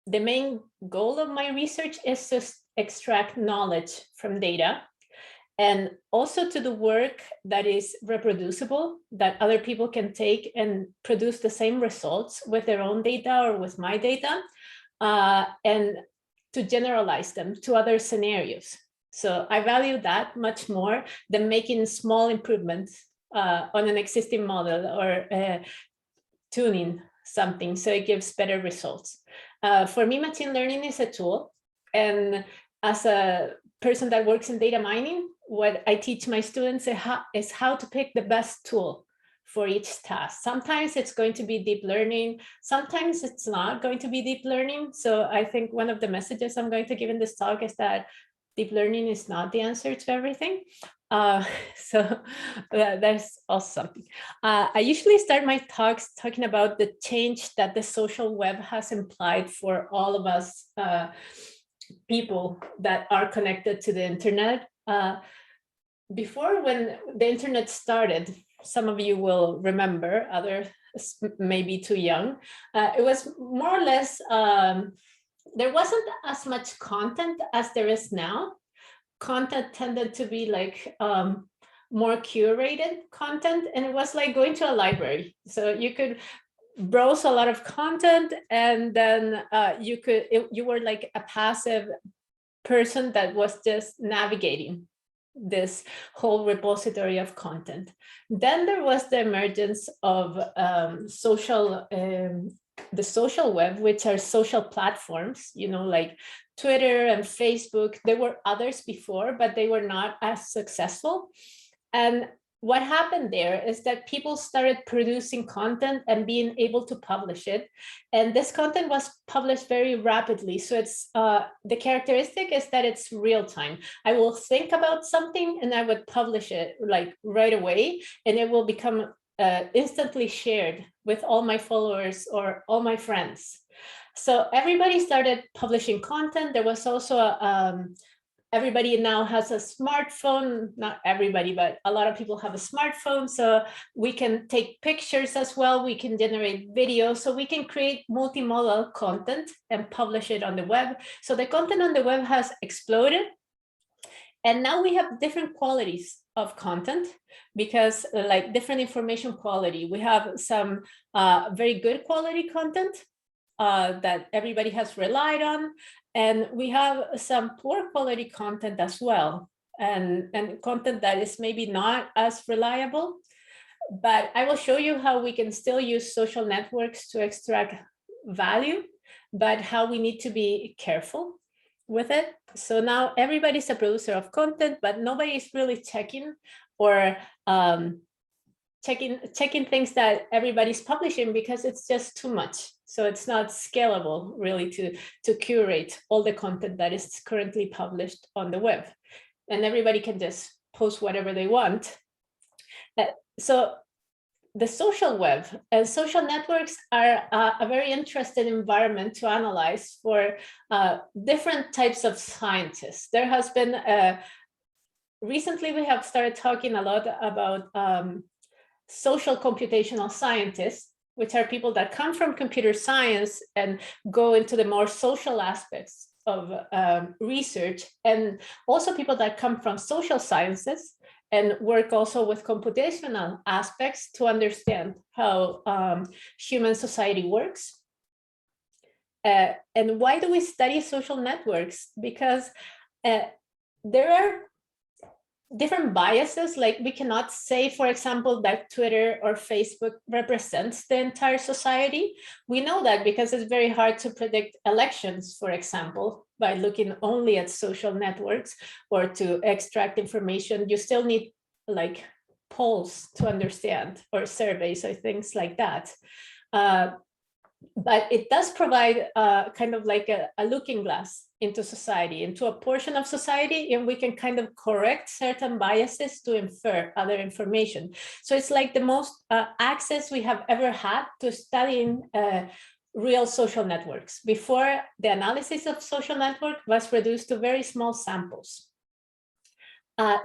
the main goal of my research is to extract knowledge from data, and also to do work that is reproducible, that other people can take and produce the same results with their own data or with my data, and to generalize them to other scenarios. So I value that much more than making small improvements on an existing model or tuning something so it gives better results. For me, machine learning is a tool. And as a person that works in data mining, what I teach my students is how to pick the best tool for each task. Sometimes it's going to be deep learning. Sometimes it's not going to be deep learning. So I think one of the messages I'm going to give in this talk is that deep learning is not the answer to everything. So that's also something. I usually start my talks talking about the change that the social web has implied for all of us people that are connected to the internet. Before, when the internet started, some of you will remember, others maybe too young, it was more or less, there wasn't as much content as there is now. Content tended to be like more curated content, and it was like going to a library. So you could browse a lot of content, and then you were like a passive person that was just navigating this whole repository of content. Then there was the emergence of the social web, which are social platforms, you know, like Twitter and Facebook. There were others before, but they were not as successful. And what happened there is that people started producing content and being able to publish it. And this content was published very rapidly. So it's the characteristic is that it's real time. I will think about something and I would publish it like right away, and it will become instantly shared with all my followers or all my friends. So everybody started publishing content. There was also everybody now has a smartphone, not everybody, but a lot of people have a smartphone. So we can take pictures as well. We can generate videos. So we can create multimodal content and publish it on the web. So the content on the web has exploded. And now we have different qualities of content, because like different information quality. We have some very good quality content that everybody has relied on. And we have some poor quality content as well, and content that is maybe not as reliable. But I will show you how we can still use social networks to extract value, but how we need to be careful with it. So now everybody's a producer of content, but nobody is really checking or checking things that everybody's publishing, because it's just too much. So it's not scalable really to curate all the content that is currently published on the web. And everybody can just post whatever they want. So the social web and social networks are a very interesting environment to analyze for different types of scientists. There has been, recently we have started talking a lot about social computational scientists, which are people that come from computer science and go into the more social aspects of research, and also people that come from social sciences and work also with computational aspects to understand how human society works. And why do we study social networks? Because there are different biases. Like we cannot say, for example, that Twitter or Facebook represents the entire society. We know that because it's very hard to predict elections, for example, by looking only at social networks, or to extract information. You still need like polls to understand, or surveys or things like that. But it does provide kind of like a looking glass into society, into a portion of society, and we can kind of correct certain biases to infer other information. So it's like the most access we have ever had to studying real social networks. Before, the analysis of social network was reduced to very small samples.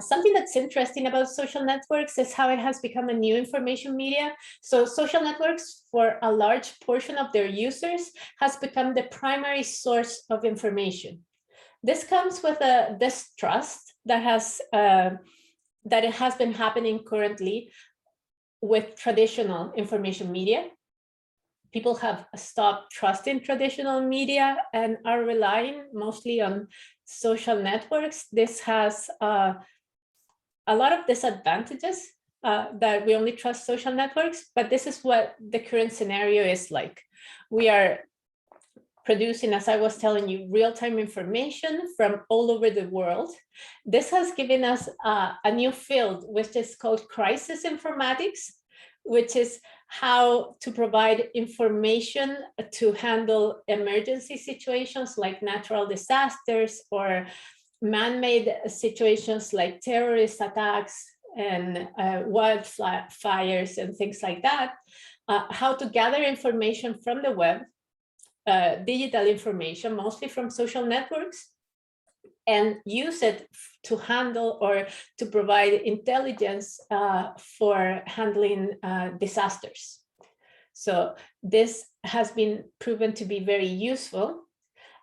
Something that's interesting about social networks is how it has become a new information media. So social networks, for a large portion of their users, has become the primary source of information. This comes with a distrust that it has been happening currently with traditional information media. People have stopped trusting traditional media and are relying mostly on social networks. This has a lot of disadvantages that we only trust social networks, but this is what the current scenario is like. We are producing, as I was telling you, real-time information from all over the world. This has given us a new field, which is called crisis informatics, which is how to provide information to handle emergency situations like natural disasters or man-made situations like terrorist attacks and wildfires and things like that, how to gather information from the web, digital information, mostly from social networks, and use it to handle or to provide intelligence for handling disasters. So this has been proven to be very useful.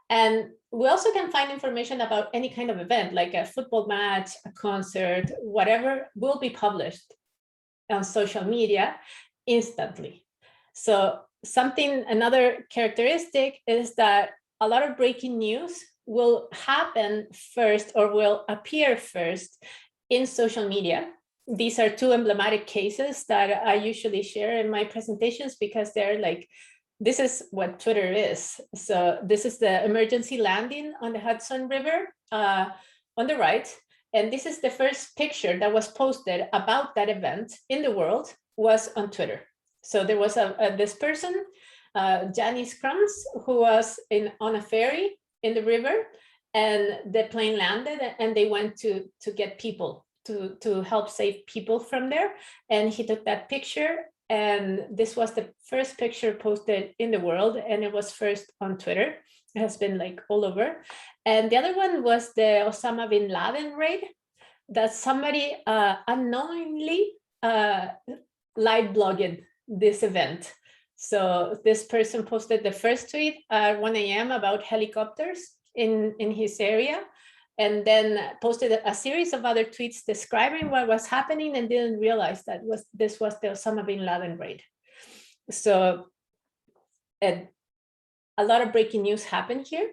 And we also can find information about any kind of event, like a football match, a concert, whatever will be published on social media instantly. So another characteristic is that a lot of breaking news will happen first or will appear first in social media. These are two emblematic cases that I usually share in my presentations because they're like, this is what Twitter is. So this is the emergency landing on the Hudson River on the right. And this is the first picture that was posted about that event in the world was on Twitter. So there was this person, Janice Kranz, who was on a ferry in the river, and the plane landed and they went to get people, to help save people from there. And he took that picture, and this was the first picture posted in the world, and it was first on Twitter. It has been like all over. And the other one was the Osama bin Laden raid, that somebody unknowingly live blogged this event. So this person posted the first tweet at 1 a.m. about helicopters in his area, and then posted a series of other tweets describing what was happening and didn't realize that this was the Osama bin Laden raid. So a lot of breaking news happened here.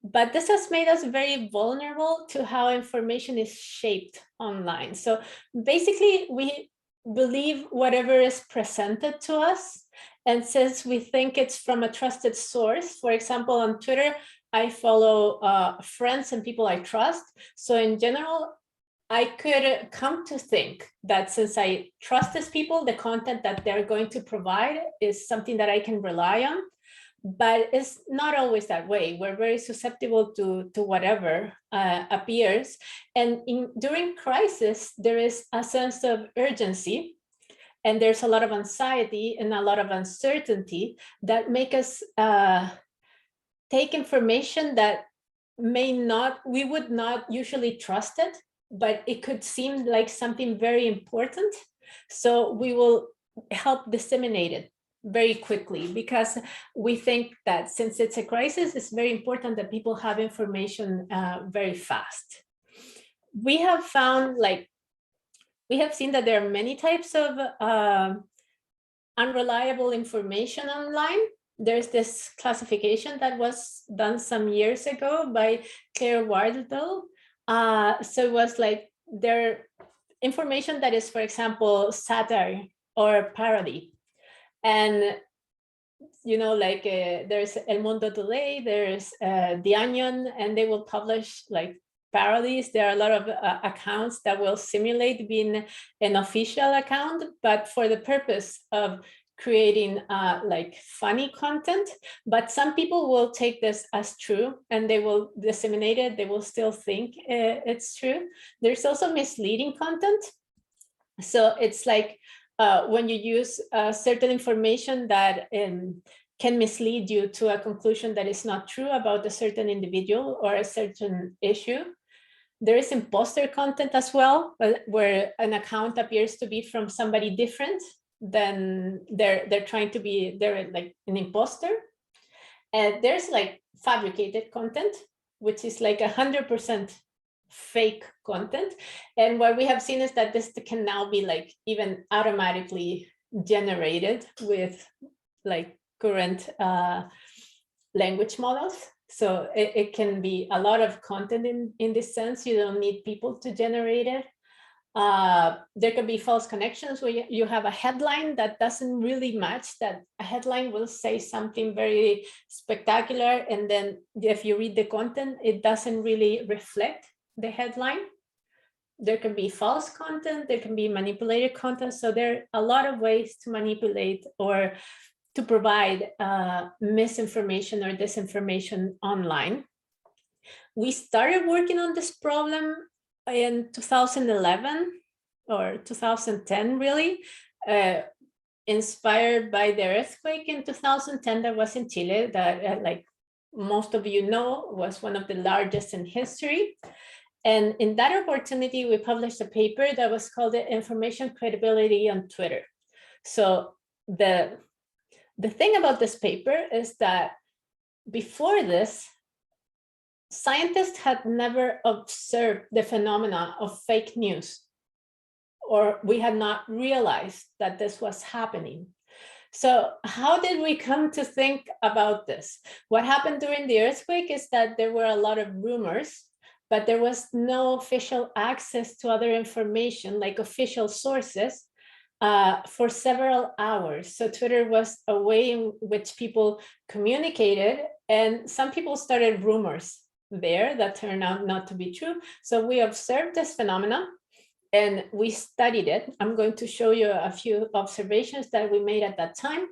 But this has made us very vulnerable to how information is shaped online. So basically, we believe whatever is presented to us. And since we think it's from a trusted source, for example, on Twitter, I follow friends and people I trust. So in general, I could come to think that since I trust these people, the content that they're going to provide is something that I can rely on. But it's not always that way. We're very susceptible to whatever appears. And during crisis, there is a sense of urgency, and there's a lot of anxiety and a lot of uncertainty that make us take information that we would not usually trust it, but it could seem like something very important. So we will help disseminate it very quickly, because we think that since it's a crisis, it's very important that people have information very fast. We have found, we have seen that there are many types of unreliable information online. There's this classification that was done some years ago by Claire Wardle. So it was like there information that is, for example, satire or parody. And, you know, like there's El Mundo Today, there's The Onion, and they will publish like parodies. There are a lot of accounts that will simulate being an official account, but for the purpose of creating like funny content. But some people will take this as true and they will disseminate it. They will still think it's true. There's also misleading content. So it's like, when you use certain information that can mislead you to a conclusion that is not true about a certain individual or a certain issue. There is imposter content as well, where an account appears to be from somebody different than they're like an imposter. And there's like fabricated content, which is like 100% fake content. And what we have seen is that this can now be like even automatically generated with like current language models. So it can be a lot of content in this sense. You don't need people to generate it. There could be false connections where you have a headline that doesn't really match. That a headline will say something very spectacular, and then if you read the content, it doesn't really reflect the headline. There can be false content, there can be manipulated content. So there are a lot of ways to manipulate or to provide misinformation or disinformation online. We started working on this problem in 2011 or 2010, really, inspired by the earthquake in 2010 that was in Chile, that like most of you know, was one of the largest in history. And in that opportunity, we published a paper that was called the Information Credibility on Twitter. So the thing about this paper is that before this, scientists had never observed the phenomena of fake news, or we had not realized that this was happening. So how did we come to think about this? What happened during the earthquake is that there were a lot of rumors, but there was no official access to other information like official sources for several hours. So Twitter was a way in which people communicated, and some people started rumors there that turned out not to be true. So we observed this phenomenon and we studied it. I'm going to show you a few observations that we made at that time,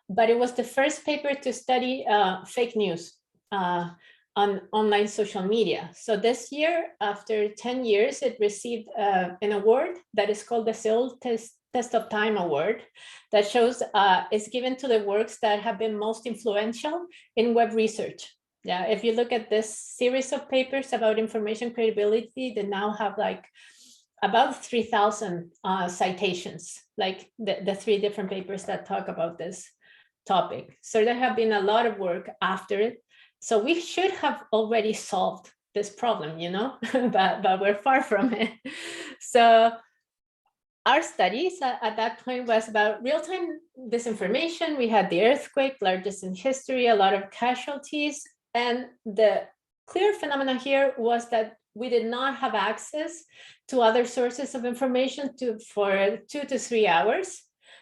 but it was the first paper to study fake news on online social media. So this year, after 10 years, it received an award that is called the Seoul Test of Time Award, that shows is given to the works that have been most influential in web research. Yeah, if you look at this series of papers about information credibility, they now have like about 3,000 citations, like the 3 different papers that talk about this topic. So there have been a lot of work after it. So we should have already solved this problem, you know, but we're far from it. So our studies at that point was about real-time disinformation. We had the earthquake, largest in history, a lot of casualties. And the clear phenomenon here was that we did not have access to other sources of information for 2 to 3 hours.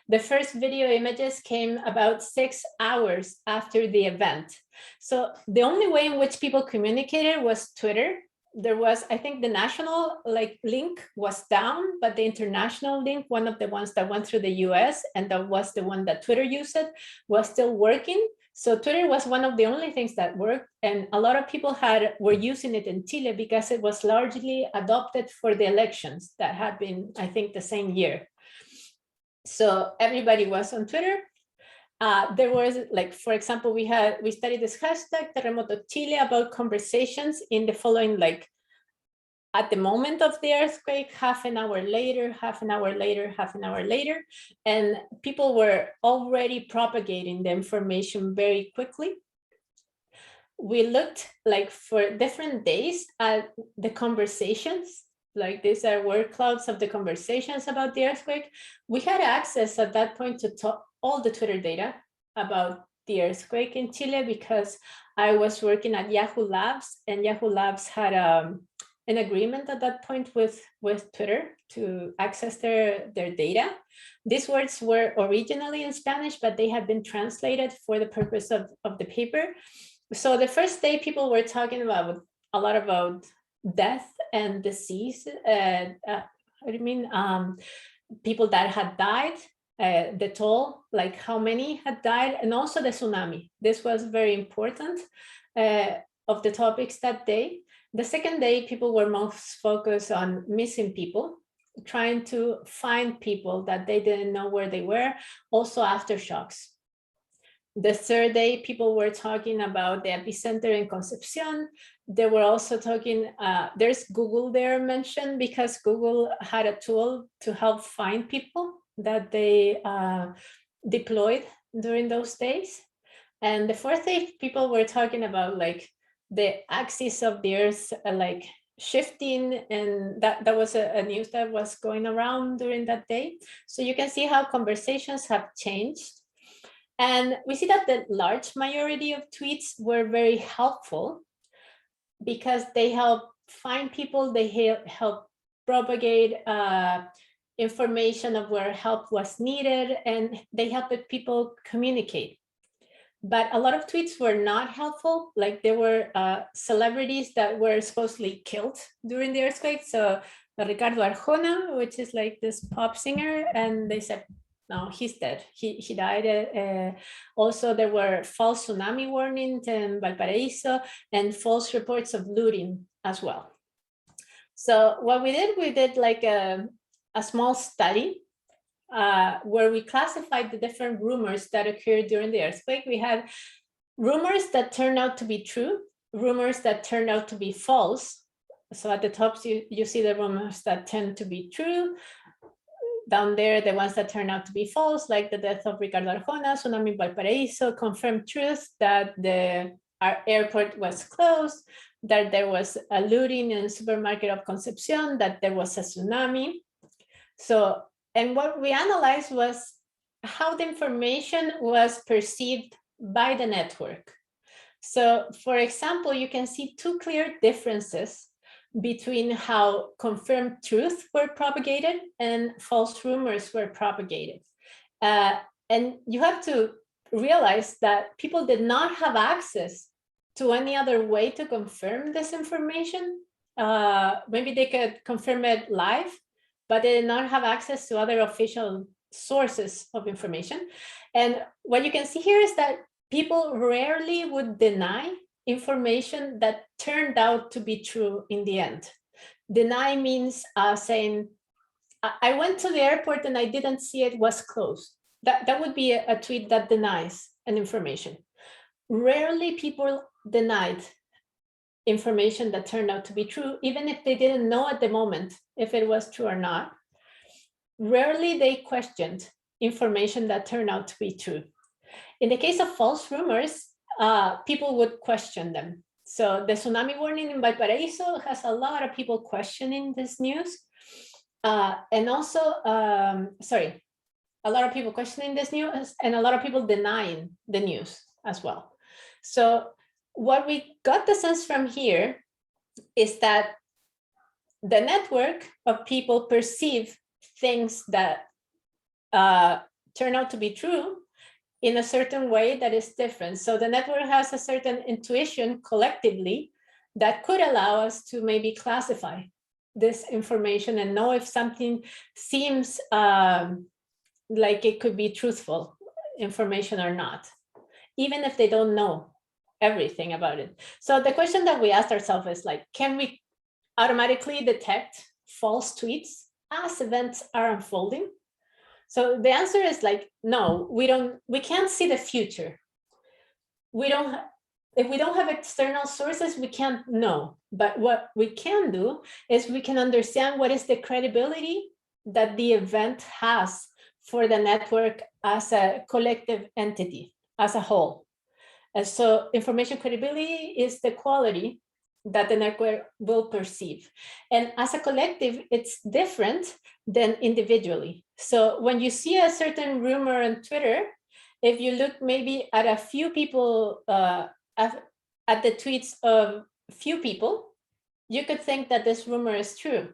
The first video images came about 6 hours after the event. So the only way in which people communicated was Twitter. There was, I think the national link was down, but the international link, one of the ones that went through the US, and that was the one that Twitter used, was still working. So Twitter was one of the only things that worked, and a lot of people were using it in Chile because it was largely adopted for the elections that had been, I think, the same year. So everybody was on Twitter. There was, like, for example, we studied this hashtag Terremoto Chile about conversations in the following, like, at the moment of the earthquake, half an hour later, half an hour later, half an hour later, and people were already propagating the information very quickly. We looked like for different days at the conversations, like these are word clouds of the conversations about the earthquake. We had access at that point to all the Twitter data about the earthquake in Chile because I was working at Yahoo Labs, and Yahoo Labs had an agreement at that point with Twitter to access their data. These words were originally in Spanish, but they had been translated for the purpose of the paper. So the first day people were talking about a lot about death and disease. People that had died, the toll, like how many had died, and also the tsunami. This was very important of the topics that day. The second day, people were most focused on missing people, trying to find people that they didn't know where they were, also aftershocks. The third day, people were talking about the epicenter in Concepcion. They were also talking, there's Google there mentioned because Google had a tool to help find people that they deployed during those days. And the fourth day, people were talking about like the axis of the Earth, like shifting, and that was a news that was going around during that day. So you can see how conversations have changed. And we see that the large majority of tweets were very helpful because they help find people, they help propagate information of where help was needed, and they helped people communicate. But a lot of tweets were not helpful. Like there were celebrities that were supposedly killed during the earthquake. So Ricardo Arjona, which is like this pop singer, and they said No, he's dead. He died. Also, there were false tsunami warnings in Valparaiso and false reports of looting as well. So what we did like a small study where we classified the different rumors that occurred during the earthquake. We had rumors that turned out to be true, rumors that turned out to be false. So at the top, you see the rumors that tend to be true. Down there, the ones that turn out to be false, like the death of Ricardo Arjona, tsunami in Valparaiso, confirmed truth that our airport was closed, that there was a looting in the supermarket of Concepcion, that there was a tsunami. So, and what we analyzed was how the information was perceived by the network. So, for example, you can see two clear differences between how confirmed truth were propagated and false rumors were propagated. And you have to realize that people did not have access to any other way to confirm this information. Maybe they could confirm it live, but they did not have access to other official sources of information. And what you can see here is that people rarely would deny information that turned out to be true in the end. Deny means saying, I went to the airport and I didn't see it was closed. That would be a tweet that denies an information. Rarely people denied information that turned out to be true, even if they didn't know at the moment if it was true or not. Rarely they questioned information that turned out to be true. In the case of false rumors, people would question them. So the tsunami warning in Valparaiso has a lot of people questioning this news. And also, a lot of people questioning this news and a lot of people denying the news as well. So what we got the sense from here is that the network of people perceive things that turn out to be true in a certain way that is different. So the network has a certain intuition collectively that could allow us to maybe classify this information and know if something seems like it could be truthful information or not, even if they don't know everything about it. So the question that we asked ourselves is like, can we automatically detect false tweets as events are unfolding? So the answer is like, no, we can't see the future. If we don't have external sources, we can't know. But what we can do is we can understand what is the credibility that the event has for the network as a collective entity, as a whole. And so information credibility is the quality that the network will perceive. And as a collective, it's different than individually. So when you see a certain rumor on Twitter, if you look maybe at a few people, at the tweets of few people, you could think that this rumor is true.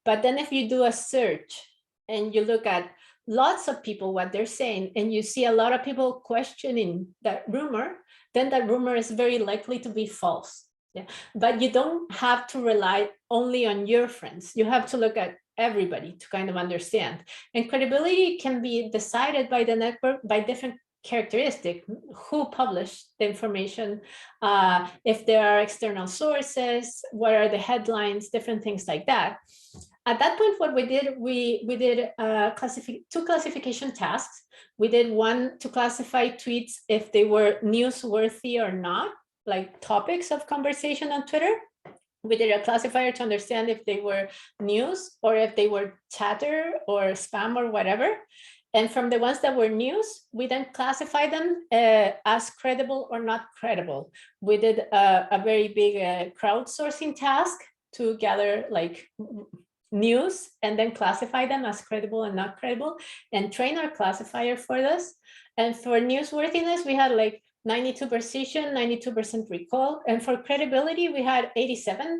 But then if you do a search and you look at lots of people, what they're saying, and you see a lot of people questioning that rumor, then that rumor is very likely to be false. Yeah. But you don't have to rely only on your friends. You have to look at everybody to kind of understand. And credibility can be decided by the network by different characteristics: who published the information, if there are external sources, what are the headlines, different things like that. At that point, what we did two classification tasks. We did one to classify tweets if they were newsworthy or not, like topics of conversation on Twitter. We did a classifier to understand if they were news or if they were chatter or spam or whatever. And from the ones that were news, we then classify them as credible or not credible. We did a very big crowdsourcing task to gather like news and then classify them as credible and not credible and train our classifier for this. And for newsworthiness, we had like 92% precision, 92% recall. And for credibility, we had 87%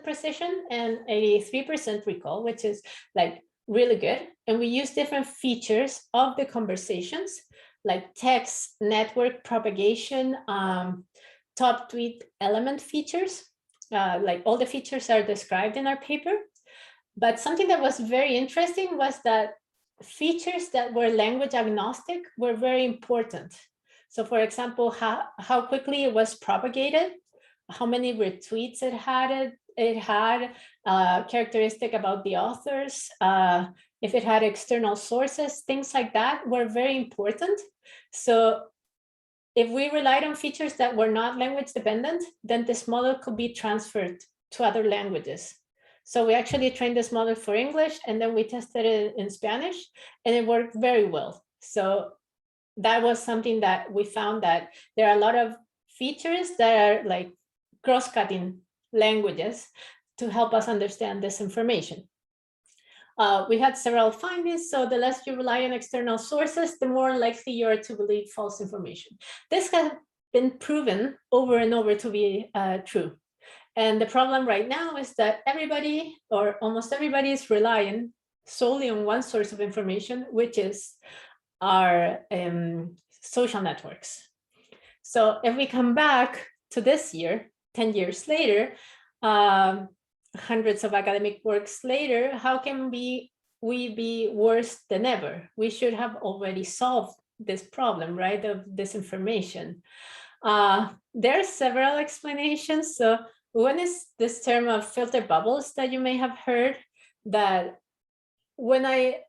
precision and 83% recall, which is like really good. And we use different features of the conversations, like text, network propagation, top tweet element features. Like all the features are described in our paper. But something that was very interesting was that features that were language agnostic were very important. So for example, how quickly it was propagated, how many retweets it had, characteristic about the authors, if it had external sources, things like that were very important. So if we relied on features that were not language dependent, then this model could be transferred to other languages. So we actually trained this model for English, and then we tested it in Spanish, and it worked very well. So that was something that we found, that there are a lot of features that are like cross-cutting languages to help us understand this information. We had several findings. So the less you rely on external sources, the more likely you are to believe false information. This has been proven over and over to be true. And the problem right now is that everybody, or almost everybody, is relying solely on one source of information, which is our social networks. So if we come back to this year, 10 years later, hundreds of academic works later, how can we be worse than ever? We should have already solved this problem, right, of disinformation. There are several explanations. So one is this term of filter bubbles that you may have heard, that when I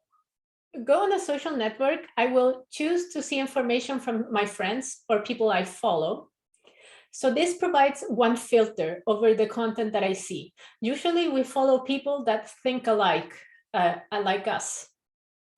go on a social network, I will choose to see information from my friends or people I follow. So this provides one filter over the content that I see. Usually we follow people that think alike, like us.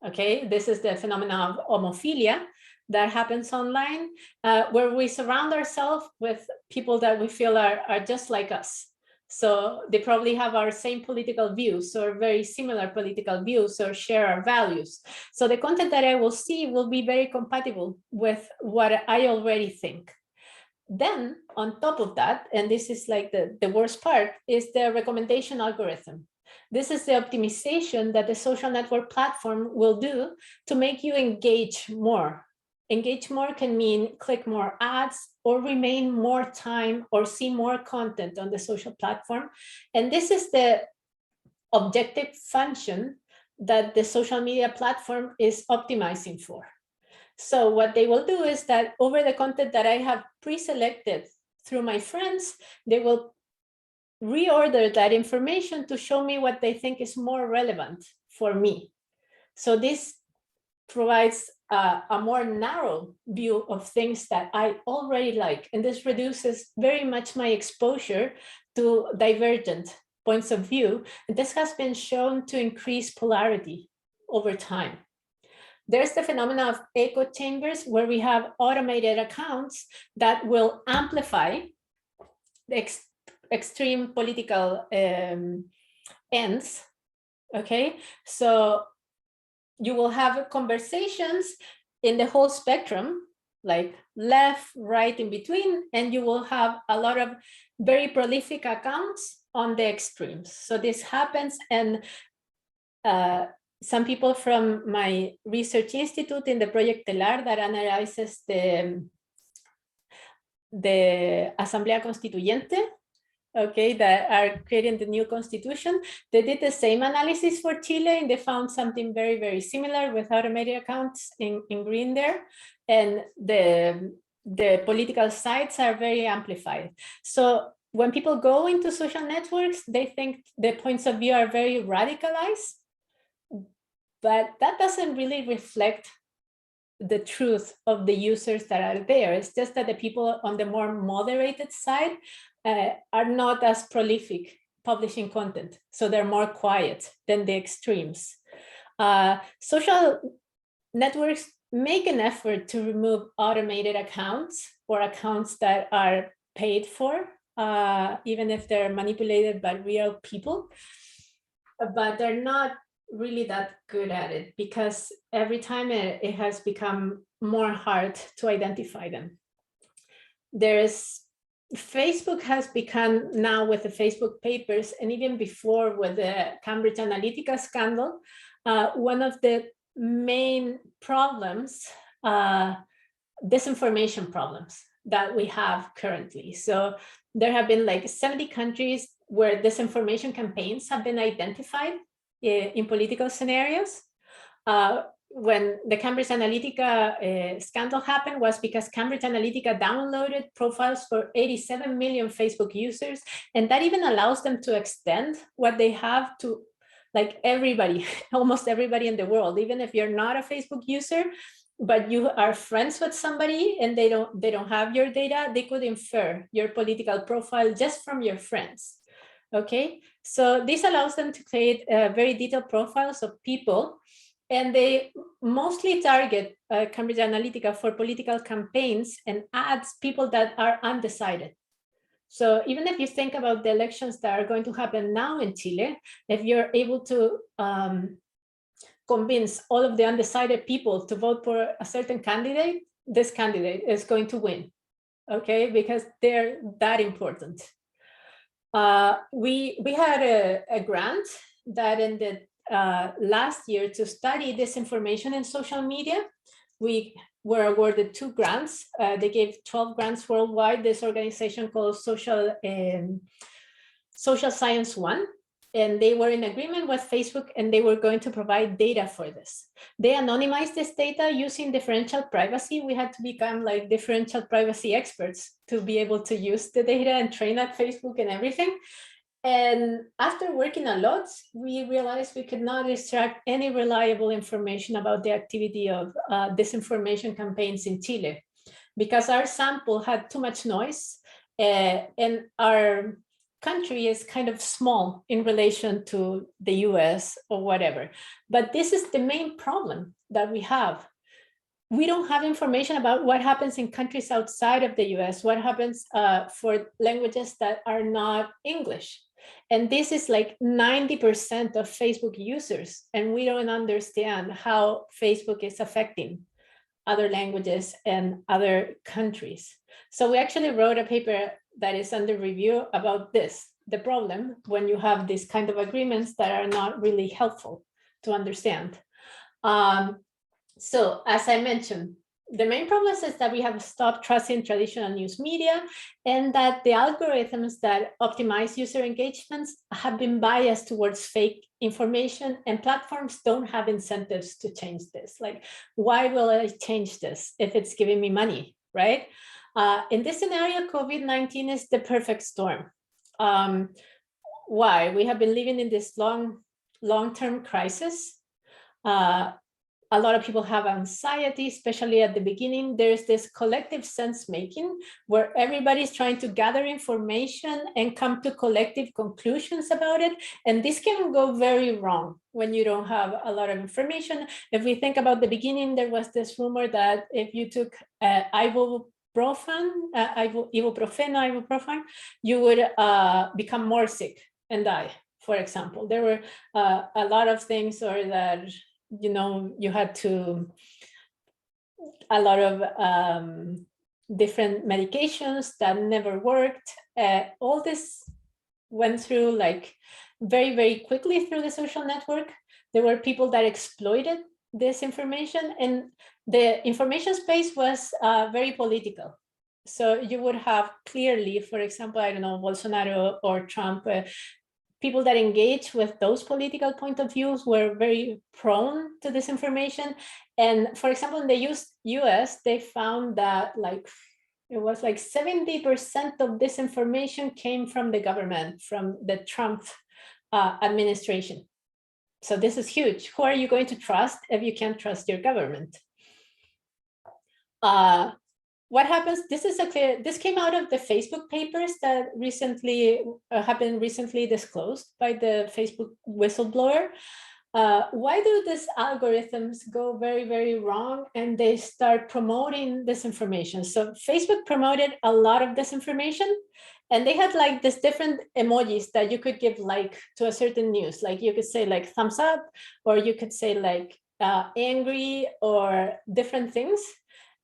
Okay, this is the phenomenon of homophilia that happens online, where we surround ourselves with people that we feel are just like us. So they probably have our same political views or very similar political views or share our values. So the content that I will see will be very compatible with what I already think. Then on top of that, and this is like the worst part, is the recommendation algorithm. This is the optimization that the social network platform will do to make you engage more. Engage more can mean click more ads or remain more time or see more content on the social platform. And this is the objective function that the social media platform is optimizing for. So what they will do is that over the content that I have pre-selected through my friends, they will reorder that information to show me what they think is more relevant for me. So this provides a more narrow view of things that I already like. And this reduces very much my exposure to divergent points of view. And this has been shown to increase polarity over time. There's the phenomena of echo chambers, where we have automated accounts that will amplify the extreme political ends. Okay, so you will have conversations in the whole spectrum, like left, right, in between, and you will have a lot of very prolific accounts on the extremes. So this happens, and some people from my research institute in the Project Telar that analyzes the Asamblea Constituyente, okay, that are creating the new constitution, they did the same analysis for Chile, and they found something very, very similar with automated accounts in green there. And the political sides are very amplified. So when people go into social networks, they think the points of view are very radicalized, but that doesn't really reflect the truth of the users that are there. It's just that the people on the more moderated side are not as prolific publishing content. So they're more quiet than the extremes. Social networks make an effort to remove automated accounts or accounts that are paid for, even if they're manipulated by real people, but they're not really that good at it, because every time it has become more hard to identify them. Facebook has become, now with the Facebook papers, and even before with the Cambridge Analytica scandal, one of the main problems, disinformation problems that we have currently. So there have been like 70 countries where disinformation campaigns have been identified in political scenarios. when the Cambridge Analytica scandal happened was because Cambridge Analytica downloaded profiles for 87 million Facebook users, and that even allows them to extend what they have to like everybody, almost everybody in the world, even if you're not a Facebook user, but you are friends with somebody and they don't have your data, they could infer your political profile just from your friends. Okay, so this allows them to create very detailed profiles of people, and they mostly target Cambridge Analytica for political campaigns and ads people that are undecided. So even if you think about the elections that are going to happen now in Chile, if you're able to convince all of the undecided people to vote for a certain candidate, this candidate is going to win, okay? Because they're that important. We had a grant that ended last year to study disinformation in social media. We were awarded 2 grants. They gave 12 grants worldwide. This organization called Social Science One, and they were in agreement with Facebook, and they were going to provide data for this. They anonymized this data using differential privacy. We had to become like differential privacy experts to be able to use the data and train at Facebook and everything. And after working a lot, we realized we could not extract any reliable information about the activity of disinformation campaigns in Chile, because our sample had too much noise, and our country is kind of small in relation to the US or whatever. But this is the main problem that we have. We don't have information about what happens in countries outside of the US, what happens for languages that are not English. And this is like 90% of Facebook users, and we don't understand how Facebook is affecting other languages and other countries. So we actually wrote a paper that is under review about this, the problem when you have these kind of agreements that are not really helpful to understand. So as I mentioned, the main problem is that we have stopped trusting traditional news media, and that the algorithms that optimize user engagements have been biased towards fake information, and platforms don't have incentives to change this. Like, why will I change this if it's giving me money, right? In this scenario, COVID-19 is the perfect storm. Why? We have been living in this long-term crisis. A lot of people have anxiety, especially at the beginning. There's this collective sense making where everybody's trying to gather information and come to collective conclusions about it. And this can go very wrong when you don't have a lot of information. If we think about the beginning, there was this rumor that if you took ibuprofen, you would become more sick and die, for example. There were a lot of things, or that, you know, you had to, a lot of different medications that never worked. All this went through like very, very quickly through the social network. There were people that exploited this information, and the information space was very political. So you would have clearly, for example, I don't know, Bolsonaro or Trump, people that engage with those political point of views were very prone to disinformation. And for example, in the US, they found that like, it was like 70% of disinformation came from the government, from the Trump administration. So this is huge. Who are you going to trust if you can't trust your government? What happens? This came out of the Facebook papers that recently have been recently disclosed by the Facebook whistleblower. Why do these algorithms go very, very wrong and they start promoting disinformation? So Facebook promoted a lot of disinformation, and they had like this different emojis that you could give like to a certain news. Like you could say like thumbs up, or you could say like angry, or different things.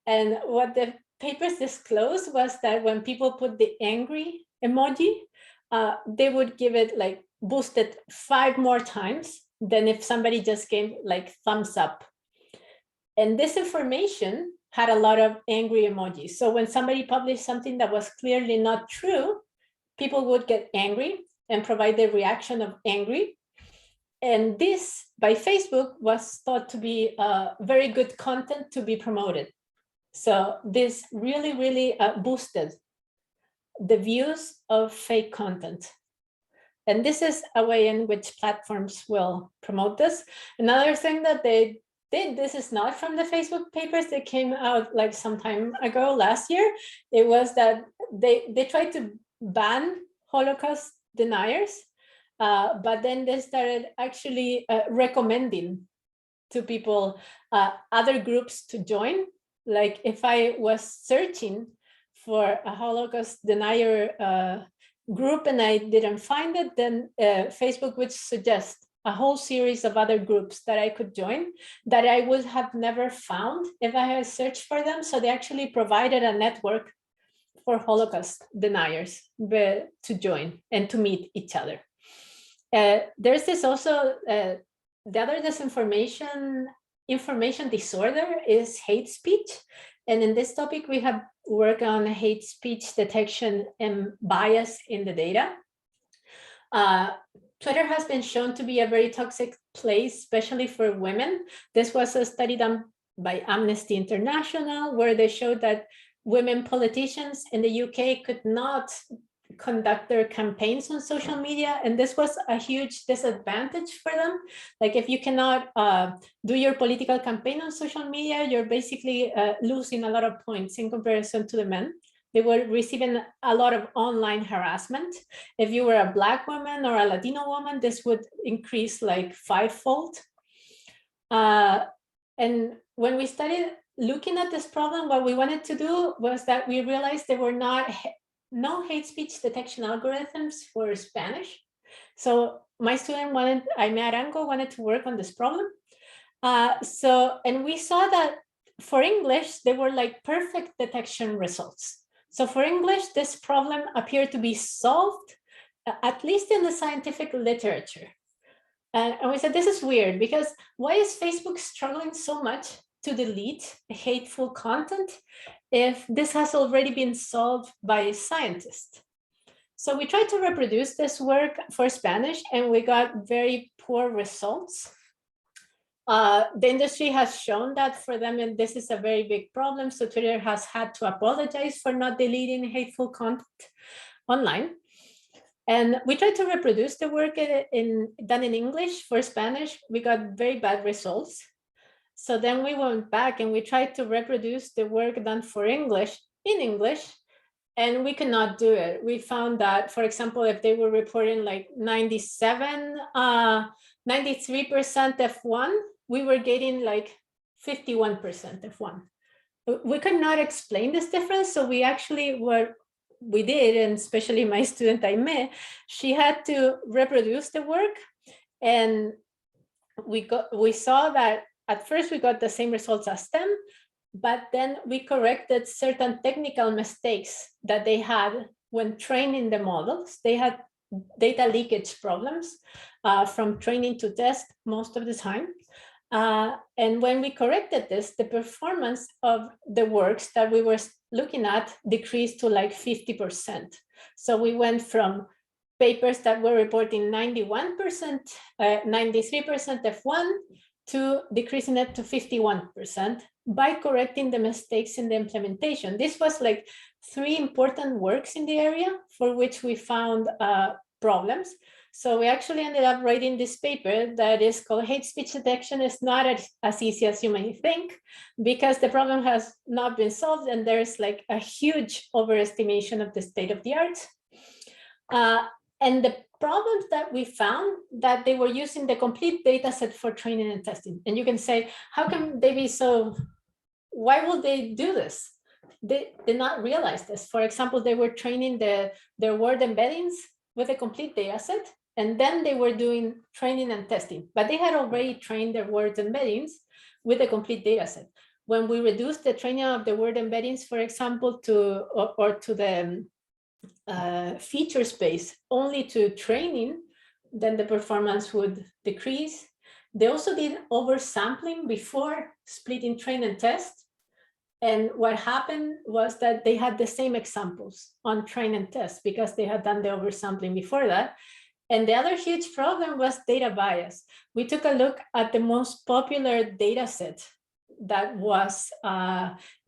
And what the papers disclosed was that when people put the angry emoji, they would give it like boosted 5 more times than if somebody just gave like thumbs up. And this information had a lot of angry emojis. So when somebody published something that was clearly not true, people would get angry and provide the reaction of angry. And this, by Facebook, was thought to be very good content to be promoted. So this really, really boosted the views of fake content. And this is a way in which platforms will promote this. Another thing that they did, this is not from the Facebook papers that came out like some time ago last year, it was that they tried to ban Holocaust deniers, but then they started actually recommending to people other groups to join. Like if I was searching for a Holocaust denier group and I didn't find it, then Facebook would suggest a whole series of other groups that I could join that I would have never found if I had searched for them. So they actually provided a network for Holocaust deniers to join and to meet each other. There's this also, the other information disorder is hate speech. And in this topic, we have worked on hate speech detection and bias in the data. Twitter has been shown to be a very toxic place, especially for women. This was a study done by Amnesty International, where they showed that women politicians in the UK could not conduct their campaigns on social media. And this was a huge disadvantage for them. Like if you cannot do your political campaign on social media, you're basically losing a lot of points in comparison to the men. They were receiving a lot of online harassment. If you were a Black woman or a Latino woman, this would increase like 5-fold. And when we started looking at this problem, what we wanted to do was that we realized there were no hate speech detection algorithms for Spanish. So my student Aime Arango, wanted to work on this problem. And we saw that for English, there were like perfect detection results. So for English, this problem appeared to be solved, at least in the scientific literature. And we said, this is weird, because why is Facebook struggling so much to delete hateful content if this has already been solved by scientists? So we tried to reproduce this work for Spanish, and we got very poor results. The industry has shown that for them, and this is a very big problem. So Twitter has had to apologize for not deleting hateful content online. And we tried to reproduce the work done in English for Spanish. We got very bad results. So then we went back and we tried to reproduce the work done for English in English, and we could not do it. We found that, for example, if they were reporting like 93% F1, we were getting like 51% F1. We could not explain this difference. So we actually we did, and especially my student Aime, she had to reproduce the work, and we saw that at first we got the same results as them, but then we corrected certain technical mistakes that they had when training the models. They had data leakage problems from training to test most of the time. And when we corrected this, the performance of the works that we were looking at decreased to like 50%. So we went from papers that were reporting 91%, 93% F1 to decreasing it to 51% by correcting the mistakes in the implementation. This was like 3 important works in the area for which we found problems. So we actually ended up writing this paper that is called Hate Speech Detection is not as easy as you may think, because the problem has not been solved and there's like a huge overestimation of the state of the art. And the problems that we found, that they were using the complete data set for training and testing. And you can say, how can they be so, why would they do this? They did not realize this. For example, they were training their word embeddings with a complete data set, and then they were doing training and testing, but they had already trained their word embeddings with a complete data set. When we reduced the training of the word embeddings, for example, to the feature space only to training, then the performance would decrease. They also did oversampling before splitting train and test. And what happened was that they had the same examples on train and test because they had done the oversampling before that. And the other huge problem was data bias. We took a look at the most popular data set that was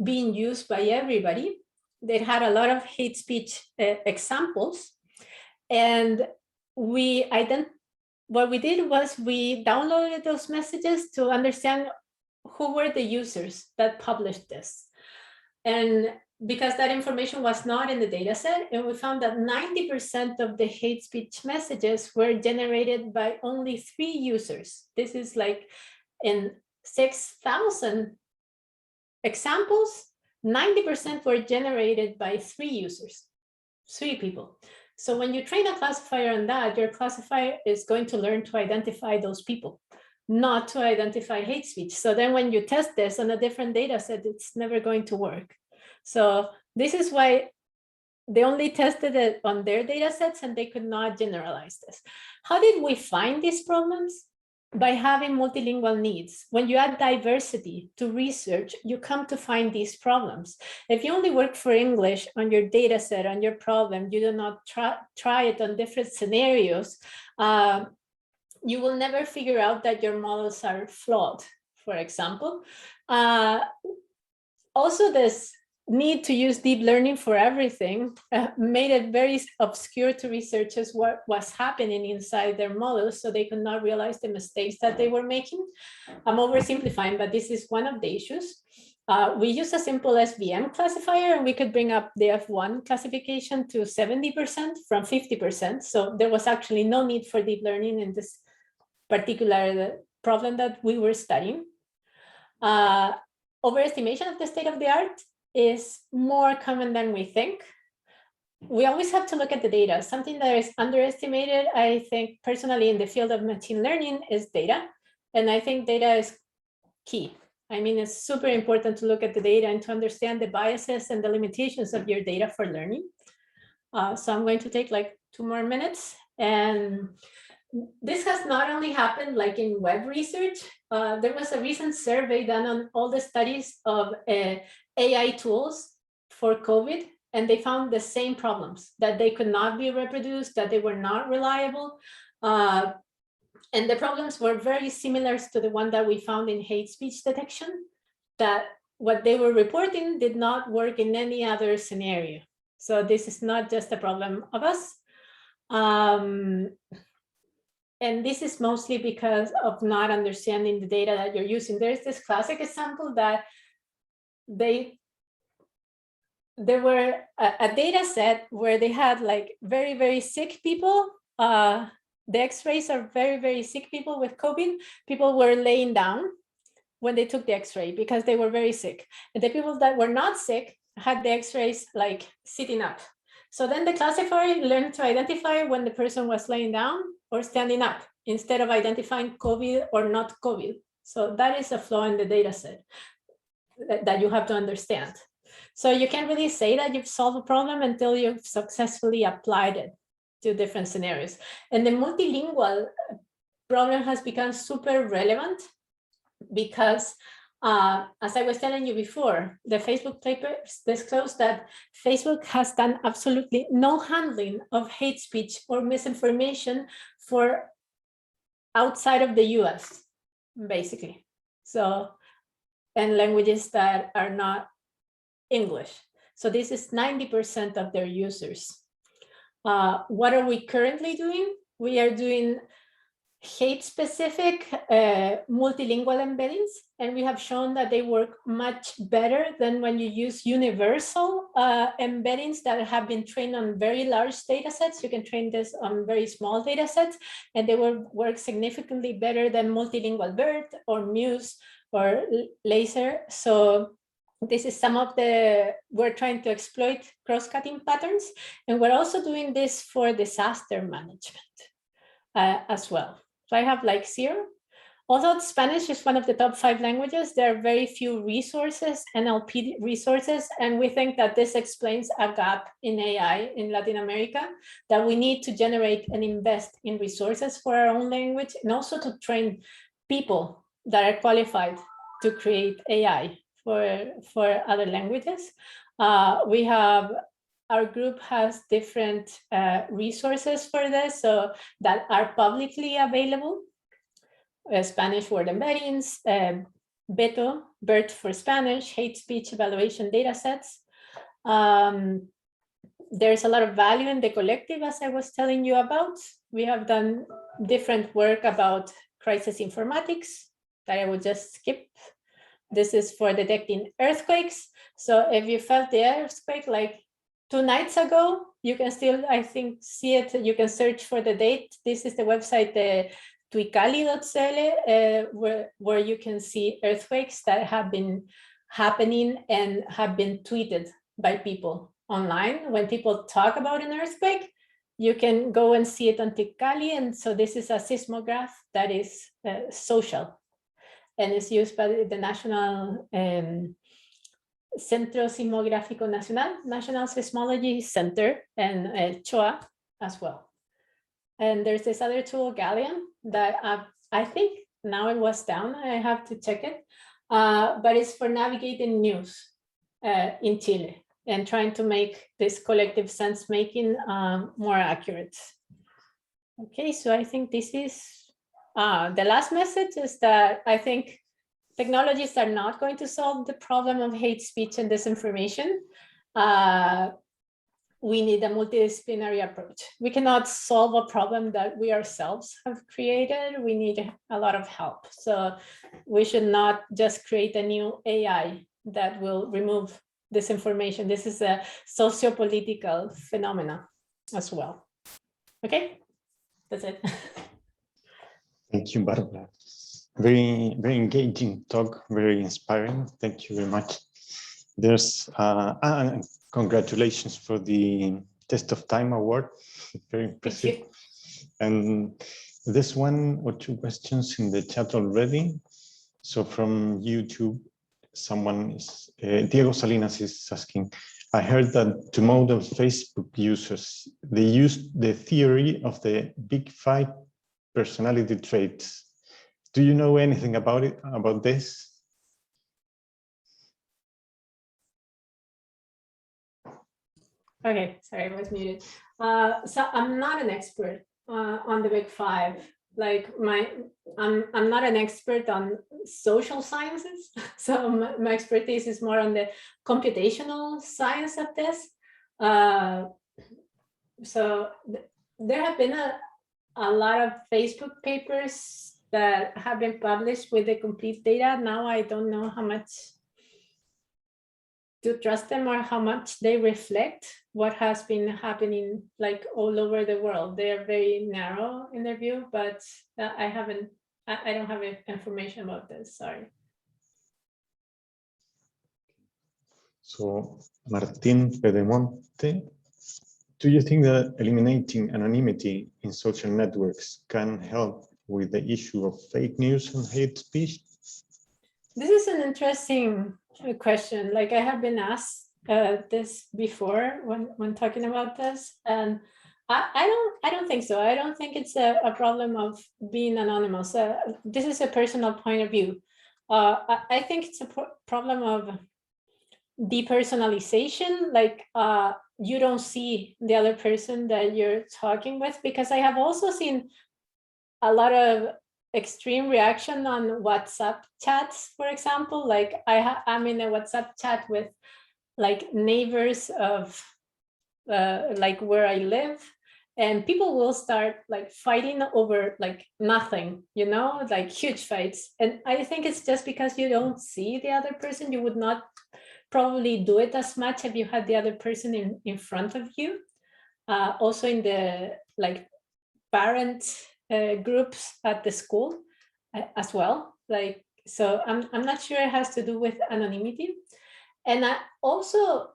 being used by everybody. They had a lot of hate speech examples. And what we did was we downloaded those messages to understand who were the users that published this. And because that information was not in the data set, and we found that 90% of the hate speech messages were generated by only 3 users. This is like in 6,000 examples, 90% were generated by 3 users, 3 people. So when you train a classifier on that, your classifier is going to learn to identify those people, not to identify hate speech. So then when you test this on a different data set, it's never going to work. So this is why they only tested it on their data sets and they could not generalize this. How did we find these problems? By having multilingual needs. When you add diversity to research, you come to find these problems. If you only work for English on your data set, on your problem, you do not try it on different scenarios, you will never figure out that your models are flawed, for example. Also, this need to use deep learning for everything made it very obscure to researchers what was happening inside their models, so they could not realize the mistakes that they were making. I'm oversimplifying, but this is one of the issues. We use a simple SVM classifier, and we could bring up the F1 classification to 70% from 50%. So there was actually no need for deep learning in this particular problem that we were studying. Overestimation of the state of the art is more common than we think. We always have to look at the data. Something that is underestimated, I think personally in the field of machine learning, is data. And I think data is key. I mean, it's super important to look at the data and to understand the biases and the limitations of your data for learning. So I'm going to take like 2 more minutes. And this has not only happened like in web research. There was a recent survey done on all the studies of AI tools for COVID, and they found the same problems, that they could not be reproduced, that they were not reliable. And the problems were very similar to the one that we found in hate speech detection, that what they were reporting did not work in any other scenario. So this is not just a problem of us. And this is mostly because of not understanding the data that you're using. There's this classic example that there were a data set where they had like very, very sick people. The x-rays are very, very sick people with COVID. People were laying down when they took the x-ray because they were very sick. And the people that were not sick had the x-rays like sitting up. So then the classifier learned to identify when the person was laying down or standing up instead of identifying COVID or not COVID. So that is a flaw in the data set that you have to understand. So you can't really say that you've solved a problem until you've successfully applied it to different scenarios. And the multilingual problem has become super relevant because as I was telling you before, the Facebook papers disclosed that Facebook has done absolutely no handling of hate speech or misinformation for outside of the US, basically. So, and languages that are not English. So this is 90% of their users. What are we currently doing? We are doing hate-specific multilingual embeddings, and we have shown that they work much better than when you use universal embeddings that have been trained on very large data sets. You can train this on very small data sets, and they will work significantly better than multilingual BERT or Muse or LACCI. So this is some of we're trying to exploit cross-cutting patterns, and we're also doing this for disaster management as well. So I have like 0. Although Spanish is one of the top 5 languages, there are very few resources, NLP resources, and we think that this explains a gap in AI in Latin America, that we need to generate and invest in resources for our own language, and also to train people that are qualified to create AI for other languages. We have our group has different resources for this, so that are publicly available. Spanish word embeddings, BETO, BERT for Spanish, hate speech evaluation data sets. There's a lot of value in the collective, as I was telling you about. We have done different work about crisis informatics that I will just skip. This is for detecting earthquakes. So if you felt the earthquake like 2 nights ago, you can still, I think, see it. You can search for the date. This is the website, tuicali.cl, where you can see earthquakes that have been happening and have been tweeted by people online. When people talk about an earthquake, you can go and see it on Tuicali. And so this is a seismograph that is social and is used by the National Centro Sismográfico Nacional, National Seismology Center, and CHOA as well. And there's this other tool, Galleon, that I think now it was down. I have to check it, but it's for navigating news in Chile and trying to make this collective sense making more accurate. Okay, so I think this is the last message is that I think technologies are not going to solve the problem of hate speech and disinformation. We need a multidisciplinary approach. We cannot solve a problem that we ourselves have created. We need a lot of help. So we should not just create a new AI that will remove disinformation. This is a socio-political phenomenon as well. Okay, that's it. Thank you, Barbara. Very, very engaging talk, very inspiring. Thank you very much. There's congratulations for the Test of Time Award. Very impressive. And there's 1 or 2 questions in the chat already. So from YouTube, someone is, Diego Salinas is asking, I heard that to model Facebook users, they used the theory of the big 5 personality traits. Do you know anything about it, about this? Okay, sorry, I was muted. So I'm not an expert on the big 5. Like I'm not an expert on social sciences. So my expertise is more on the computational science of this. So there have been a lot of Facebook papers that have been published with the complete data. Now I don't know how much to trust them or how much they reflect what has been happening like all over the world. They are very narrow in their view, but I don't have information about this, sorry. So Martin Pedemonte, do you think that eliminating anonymity in social networks can help with the issue of fake news and hate speech? This is an interesting question. Like I have been asked this before when talking about this, and I don't think so. I don't think it's a problem of being anonymous. This is a personal point of view. I think it's a problem of depersonalization. Like you don't see the other person that you're talking with, because I have also seen a lot of extreme reaction on WhatsApp chats, for example. Like I'm in a WhatsApp chat with like neighbors of like where I live, and people will start like fighting over like nothing, you know, like huge fights. And I think it's just because you don't see the other person. You would not probably do it as much if you had the other person in front of you. Also in the like parent groups at the school as well. Like, so I'm not sure it has to do with anonymity. And I also,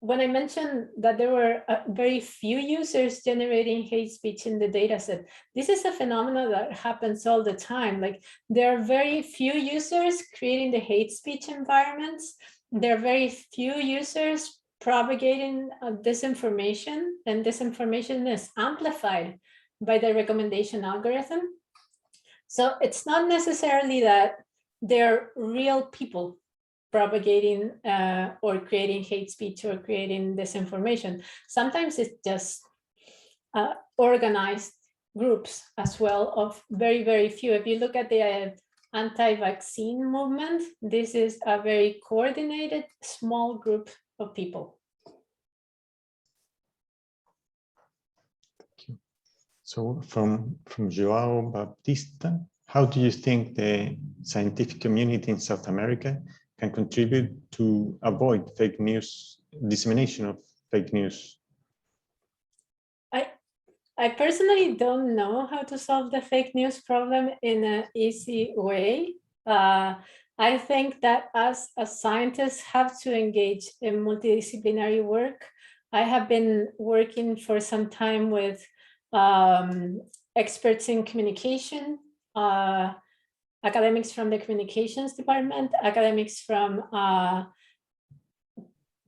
when I mentioned that there were very few users generating hate speech in the data set, this is a phenomenon that happens all the time. Like there are very few users creating the hate speech environments. There are very few users propagating disinformation, and disinformation is amplified by the recommendation algorithm. So it's not necessarily that they're real people propagating or creating hate speech or creating disinformation. Sometimes it's just organized groups as well of very, very few. If you look at the anti-vaccine movement, this is a very coordinated small group of people. Thank you. So from Joao Baptista, how do you think the scientific community in South America can contribute to avoid fake news, dissemination of fake news? I personally don't know how to solve the fake news problem in an easy way. I think that as a scientist have to engage in multidisciplinary work. I have been working for some time with experts in communication, academics from the communications department, academics from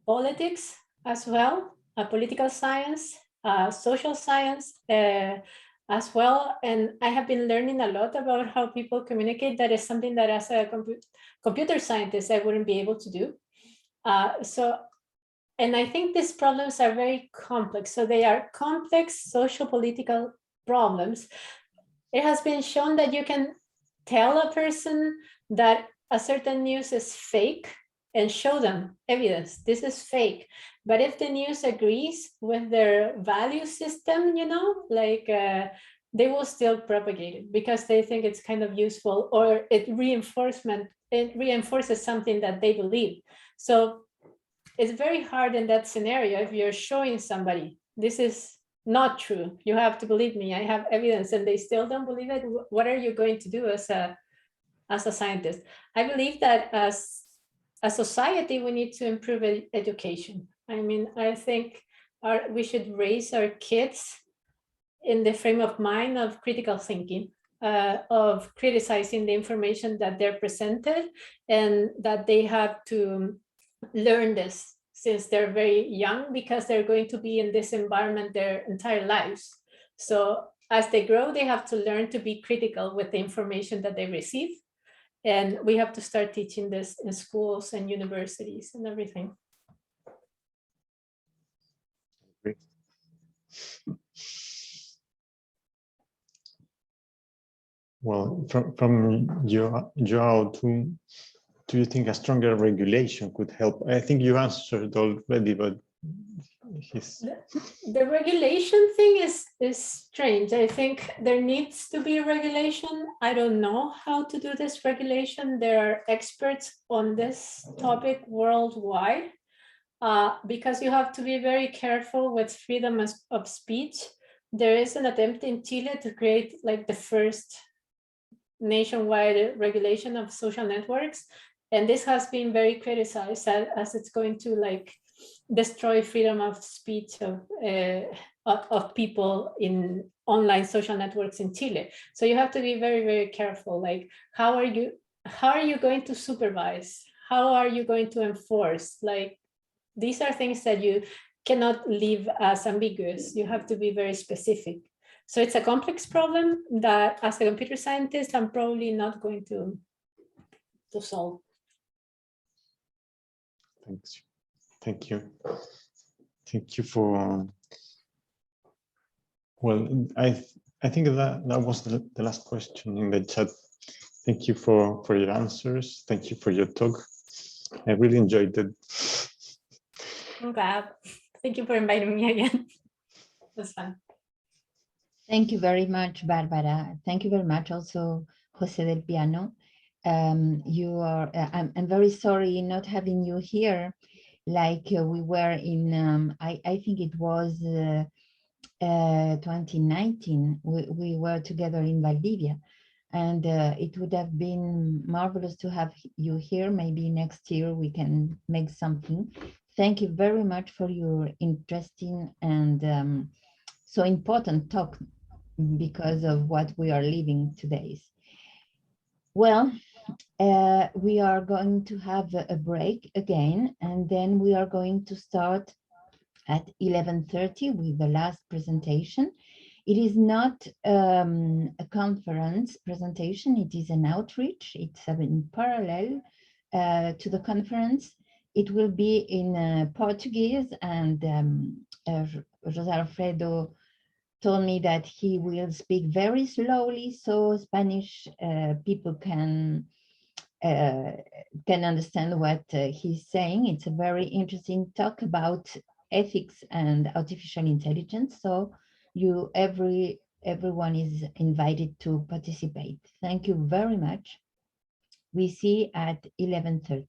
politics as well, political science, social science as well. And I have been learning a lot about how people communicate. That is something that as a computer scientist, I wouldn't be able to do. And I think these problems are very complex. So they are complex social political problems. It has been shown that you can tell a person that a certain news is fake and show them evidence, this is fake. But if the news agrees with their value system, you know, like they will still propagate it because they think it's kind of useful, or it reinforces something that they believe. So it's very hard in that scenario if you're showing somebody, this is not true, you have to believe me, I have evidence, and they still don't believe it. What are you going to do as a scientist? I believe that as a society, we need to improve education. I mean, I think we should raise our kids in the frame of mind of critical thinking, of criticizing the information that they're presented, and that they have to learn this since they're very young, because they're going to be in this environment their entire lives. So as they grow, they have to learn to be critical with the information that they receive. And we have to start teaching this in schools and universities and everything. Great. Well, from Joao, do you think a stronger regulation could help? I think you answered already, but the regulation thing is strange. I think there needs to be regulation. I don't know how to do this regulation. There are experts on this topic worldwide, because you have to be very careful with freedom of speech. There is an attempt in Chile to create like the first nationwide regulation of social networks. And this has been very criticized as it's going to like destroy freedom of speech of people in online social networks in Chile. So you have to be very, very careful. Like, how are you going to supervise? How are you going to enforce? Like, these are things that you cannot leave as ambiguous. You have to be very specific. So it's a complex problem that as a computer scientist, I'm probably not going to solve. Thanks. Thank you. Thank you for, well, I think that was the last question in the chat. Thank you for your answers. Thank you for your talk. I really enjoyed it. I'm glad. Thank you for inviting me again. It was fun. Thank you very much, Barbara. Thank you very much also, Jose del Piano. I'm very sorry not having you here like we were in, I think it was 2019, we were together in Valdivia, and it would have been marvelous to have you here. Maybe next year we can make something. Thank you very much for your interesting and so important talk because of what we are living today. Well, we are going to have a break again, and then we are going to start at 11:30 with the last presentation. It is not a conference presentation, it is an outreach. It's in parallel to the conference. It will be in Portuguese, and José Alfredo told me that he will speak very slowly so Spanish people can understand what he's saying. It's a very interesting talk about ethics and artificial intelligence. So everyone is invited to participate. Thank you very much. We see at 11:30.